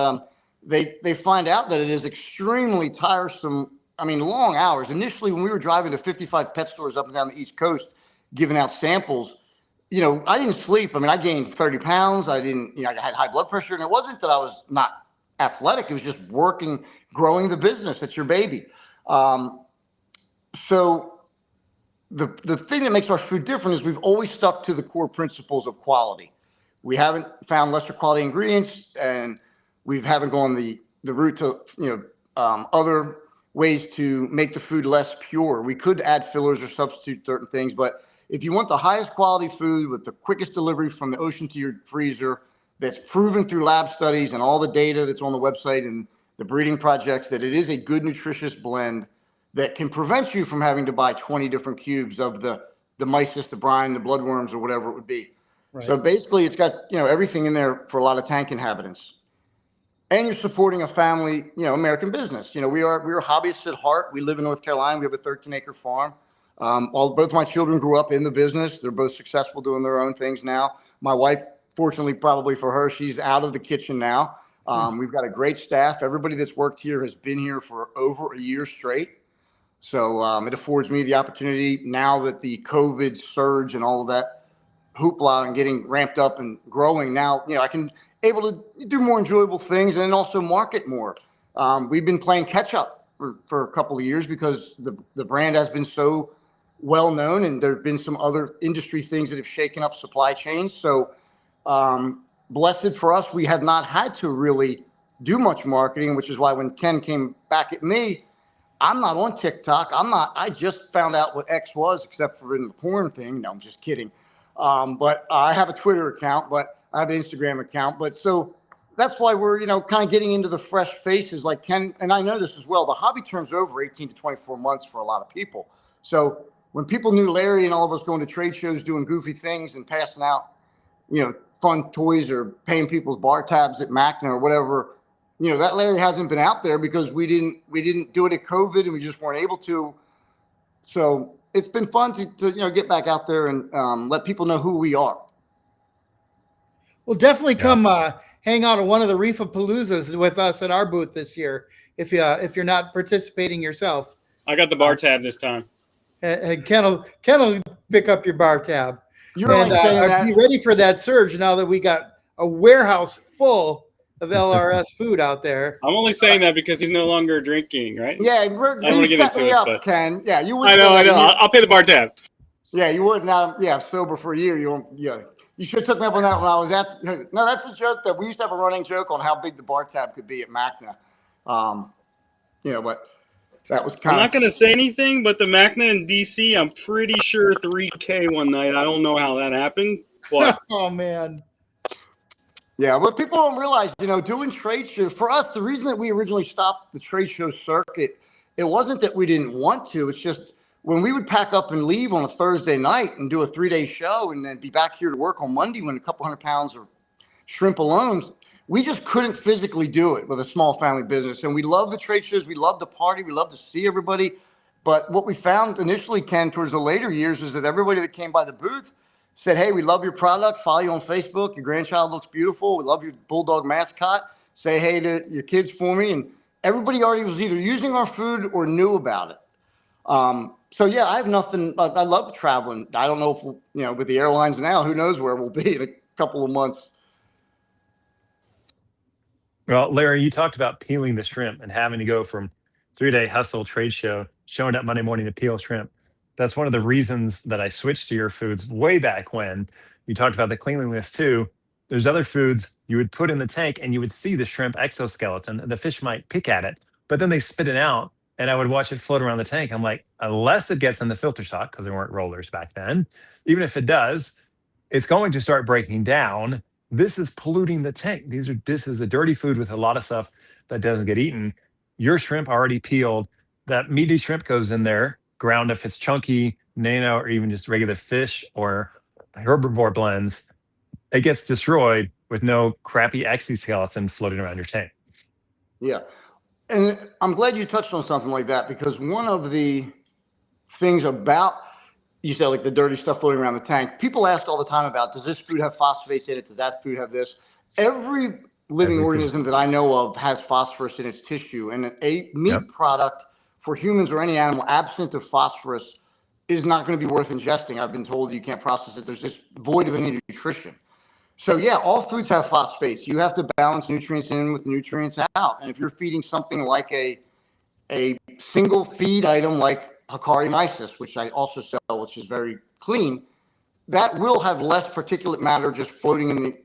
they find out that it is extremely tiresome. Long hours. Initially, when we were driving to 55 pet stores up and down the East Coast, giving out samples, I didn't sleep. I gained 30 pounds. I had high blood pressure. And it wasn't that I was not athletic. It was just working, growing the business. It's your baby. So the thing that makes our food different is we've always stuck to the core principles of quality. We haven't found lesser quality ingredients, and we haven't gone the route to, other ways to make the food less pure. We could add fillers or substitute certain things, but if you want the highest quality food with the quickest delivery from the ocean to your freezer, that's proven through lab studies and all the data that's on the website and the breeding projects, that it is a good, nutritious blend that can prevent you from having to buy 20 different cubes of the mysis, the brine, the bloodworms, or whatever it would be. Right. So basically, it's got everything in there for a lot of tank inhabitants. And you're supporting a family, American business. We're hobbyists at heart. We live in North Carolina. We have a 13-acre farm. Both my children grew up in the business. They're both successful doing their own things now. My wife, fortunately, probably for her, she's out of the kitchen now. We've got a great staff. Everybody that's worked here has been here for over a year straight. So it affords me the opportunity now that the COVID surge and all of that hoopla and getting ramped up and growing. Now, I can able to do more enjoyable things and then also market more. We've been playing catch up for a couple of years because the brand has been so well known, and there have been some other industry things that have shaken up supply chains. So blessed for us, we have not had to really do much marketing, which is why when Ken came back at me, I'm not on TikTok. I just found out what X was, except for in the porn thing. No, I'm just kidding. But I have a Twitter account, but I have an Instagram account. But so that's why we're, kind of getting into the fresh faces like Ken. And I know this as well. The hobby turns over 18 to 24 months for a lot of people. So when people knew Larry and all of us going to trade shows, doing goofy things and passing out, fun toys or paying people's bar tabs at Macna or whatever, that Larry hasn't been out there because we didn't do it at COVID and we just weren't able to. So it's been fun to get back out there and let people know who we are. Well, definitely come hang out at one of the Reef Paloozas with us at our booth this year if you're not participating yourself. I got the bar tab this time. And Ken will pick up your bar tab. You're only saying that. Be ready for that surge now that we got a warehouse full of LRS food out there. I'm only saying that because he's no longer drinking, right? Yeah, I don't want to get into it, but Ken. Yeah, you would. I know. I'll pay the bar tab. Yeah, you would. Now, sober for a year. You should have took me up on that when I was at. No, that's a joke that we used to have a running joke on how big the bar tab could be at Macna. But that was kind I'm not going to say anything, but the Macna in DC, I'm pretty sure 3K one night. I don't know how that happened. But oh, man. Yeah, but people don't realize, doing trade shows, for us, the reason that we originally stopped the trade show circuit, it wasn't that we didn't want to. It's just when we would pack up and leave on a Thursday night and do a 3-day show and then be back here to work on Monday when a couple 100 pounds of shrimp alone, we just couldn't physically do it with a small family business. And we love the trade shows. We love the party. We love to see everybody. But what we found initially, Ken, towards the later years is that everybody that came by the booth said, hey, we love your product. Follow you on Facebook. Your grandchild looks beautiful. We love your bulldog mascot. Say hey to your kids for me. And everybody already was either using our food or knew about it. So, yeah, I have nothing. I love traveling. I don't know if, with the airlines now, who knows where we'll be in a couple of months. Well, Larry, you talked about peeling the shrimp and having to go from 3-day hustle trade show, showing up Monday morning to peel shrimp. That's one of the reasons that I switched to your foods way back when. You talked about the cleanliness too. There's other foods you would put in the tank and you would see the shrimp exoskeleton. The fish might pick at it, but then they spit it out and I would watch it float around the tank. I'm like, unless it gets in the filter sock, because there weren't rollers back then, even if it does, it's going to start breaking down. This is polluting the tank. This is a dirty food with a lot of stuff that doesn't get eaten. Your shrimp already peeled. That meaty shrimp goes in there, ground if it's chunky, nano, or even just regular fish or herbivore blends. It gets destroyed with no crappy exoskeleton floating around your tank. Yeah. And I'm glad you touched on something like that because one of the things about, you said like the dirty stuff floating around the tank, people ask all the time about, does this food have phosphates in it? Does that food have this? Every living organism that I know of has phosphorus in its tissue. And a meat product for humans or any animal absent of phosphorus is not going to be worth ingesting. I've been told you can't process it. There's just void of any nutrition. So yeah, all foods have phosphates. You have to balance nutrients in with nutrients out. And if you're feeding something like a single feed item like Hacariomyces, which I also sell, which is very clean, that will have less particulate matter just floating in the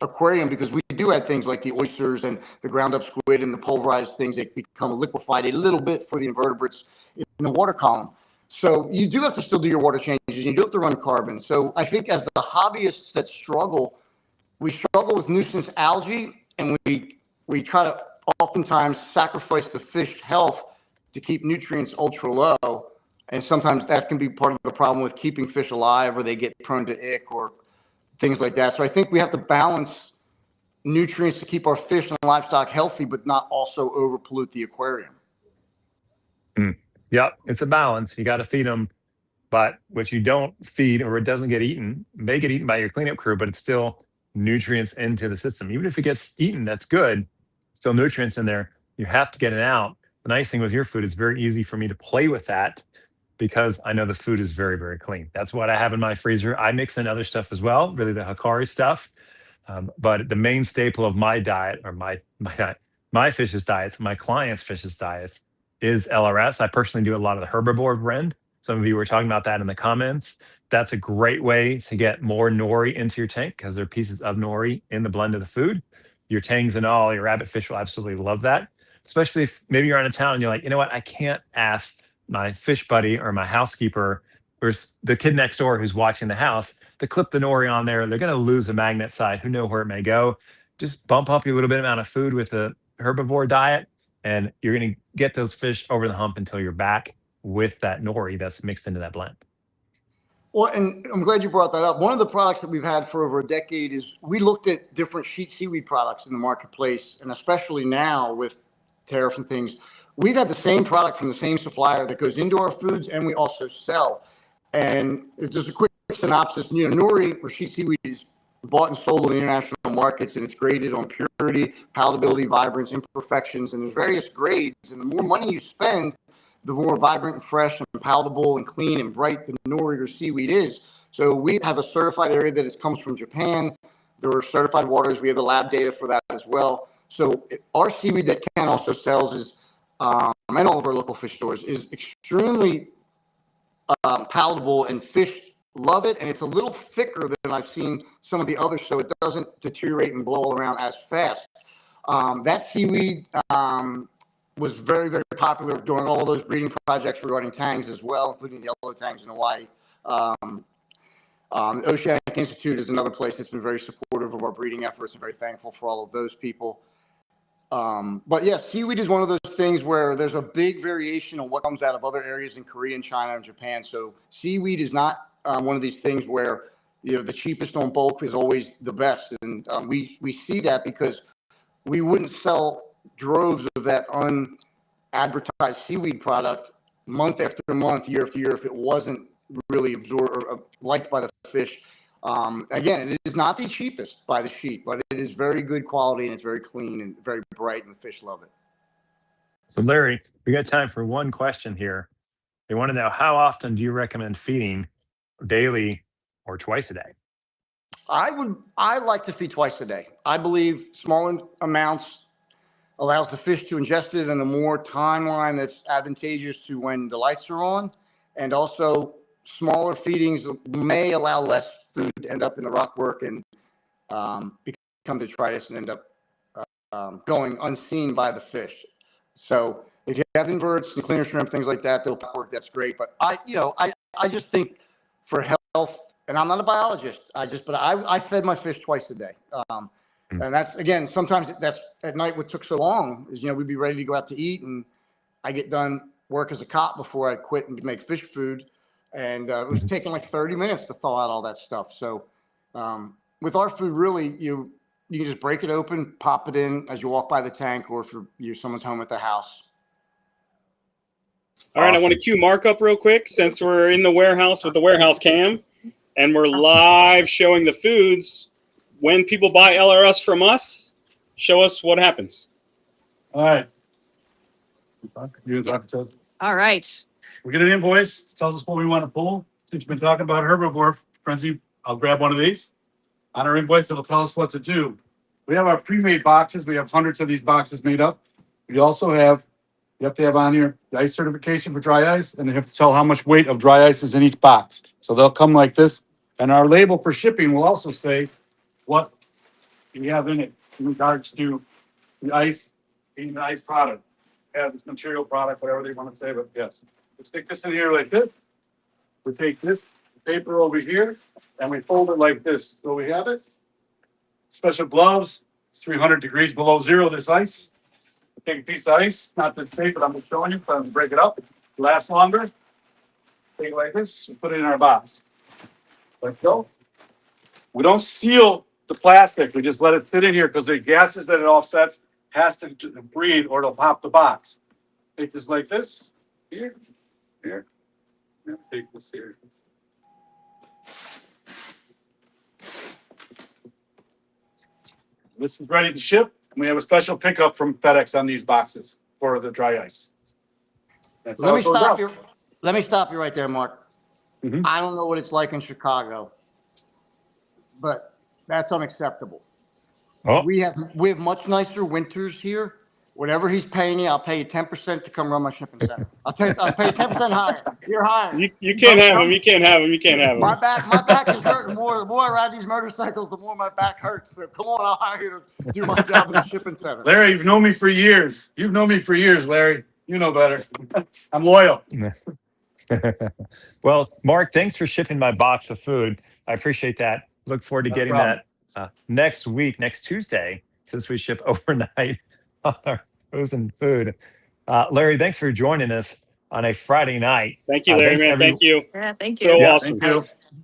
aquarium because we do add things like the oysters and the ground up squid and the pulverized things that become liquefied a little bit for the invertebrates in the water column. So you do have to still do your water changes. You do have to run carbon. So I think as the hobbyists that struggle, we struggle with nuisance algae and we try to oftentimes sacrifice the fish health to keep nutrients ultra low. And sometimes that can be part of the problem with keeping fish alive or they get prone to ick or things like that. So I think we have to balance nutrients to keep our fish and livestock healthy, but not also over pollute the aquarium. Yep, it's a balance. You got to feed them, but what you don't feed or it doesn't get eaten, may get eaten by your cleanup crew, but it's still nutrients into the system. Even if it gets eaten, that's good. Still nutrients in there. You have to get it out. The nice thing with your food is very easy for me to play with that because I know the food is very, very clean. That's what I have in my freezer. I mix in other stuff as well, really the Hacari stuff. But the main staple of my diet or my fish's diets, my clients' fish's diets is LRS. I personally do a lot of the herbivore blend. Some of you were talking about that in the comments. That's a great way to get more nori into your tank because there are pieces of nori in the blend of the food. Your tangs and all, your rabbit fish will absolutely love that. Especially if maybe you're out of town and you're like, you know what, I can't ask my fish buddy or my housekeeper or the kid next door who's watching the house to clip the nori on there. They're going to lose the magnet side. Who knows where it may go. just bump up your little bit amount of food with a herbivore diet, and you're going to get those fish over the hump until you're back with that nori that's mixed into that blend. Well, and I'm glad you brought that up. One of the products that we've had for over a decade is we looked at different sheet seaweed products in the marketplace, and especially now with tariffs and things, we've had the same product from the same supplier that goes into our foods, and we also sell. And it's just a quick synopsis. Nori or sheet seaweed is bought and sold in the international markets, and it's graded on purity, palatability, vibrance, imperfections, and there's various grades. And the more money you spend, the more vibrant and fresh and palatable and clean and bright the nori or seaweed is. So we have a certified area that comes from Japan. There are certified waters. We have the lab data for that as well. So our seaweed that Ken also sells is, and all of our local fish stores, is extremely palatable, and fish love it. And it's a little thicker than I've seen some of the others, so it doesn't deteriorate and blow around as fast. That seaweed was very, very popular during all those breeding projects regarding tangs as well, including the yellow tangs in Hawaii. The Oceanic Institute is another place that's been very supportive of our breeding efforts, and very thankful for all of those people. But yes, seaweed is one of those things where there's a big variation on what comes out of other areas in Korea and China and Japan. So seaweed is not one of these things where, the cheapest on bulk is always the best. And we see that because we wouldn't sell droves of that unadvertised seaweed product month after month, year after year, if it wasn't really absorbed or liked by the fish. Again, it is not the cheapest by the sheet, but it is very good quality, and it's very clean and very bright, and the fish love it. So Larry, we got time for one question here. They want to know, how often do you recommend feeding, daily or twice a day? I like to feed twice a day. I believe small amounts allows the fish to ingest it in a more timeline that's advantageous to when the lights are on. And also smaller feedings may allow less food to end up in the rockwork and become detritus and end up going unseen by the fish. So if you have inverts and cleaner shrimp, things like that, they'll work. That's great. But I just think for health, and I'm not a biologist, but I fed my fish twice a day. And that's, again, sometimes that's at night what took so long is, we'd be ready to go out to eat, and I get done work as a cop before I quit and make fish food. And it was taking like 30 minutes to thaw out all that stuff. So with our food, really, you can just break it open, pop it in as you walk by the tank, or if someone's home at the house. All right, I want to cue Mark up real quick, since we're in the warehouse with the warehouse cam, and we're live showing the foods. When people buy LRS from us, show us what happens. All right. All right. We get an invoice, it tells us what we want to pull. Since you've been talking about herbivore frenzy, I'll grab one of these. On our invoice, it'll tell us what to do. We have our pre-made boxes. We have hundreds of these boxes made up. We also have, you have to have on here the ice certification for dry ice, and they have to tell how much weight of dry ice is in each box. So they'll come like this. And our label for shipping will also say what we have in it in regards to the ice, being the ice product, this material product, whatever they want to say. But yes, we stick this in here like this. We take this paper over here and we fold it like this. So we have it. Special gloves. It's 300 degrees below zero, this ice. We take a piece of ice, not this paper I'm just showing you, but I'm going to break it up. It lasts longer. Take it like this and put it in our box. Like so. We don't seal the plastic. We just let it sit in here because the gases that it offsets has to breathe or it'll pop the box. Take this like this. Here. Take this here. This is ready to ship, and we have a special pickup from FedEx on these boxes for the dry ice. That's Let me stop you. Let me stop you right there, Mark. Mhm. I don't know what it's like in Chicago, but that's unacceptable. Oh. We have much nicer winters here. Whatever he's paying you, I'll pay you 10% to come run my shipping center. I'll pay you 10% higher. You're hired. You can't have him. You can't have him. You can't have him. My back is hurting. The more I ride these motorcycles, the more my back hurts. So come on, I'll hire you to do my job in the shipping center. Larry, you've known me for years. Larry. You know better. I'm loyal. Well, Mark, thanks for shipping my box of food. I appreciate that. Look forward to No getting problem. that next week, next Tuesday, since we ship overnight on our frozen food. Larry, thanks for joining us on a Friday night. Thank you, Larry, Thanks man. Thank you. Yeah, thank you. So Yeah, awesome. Thank you.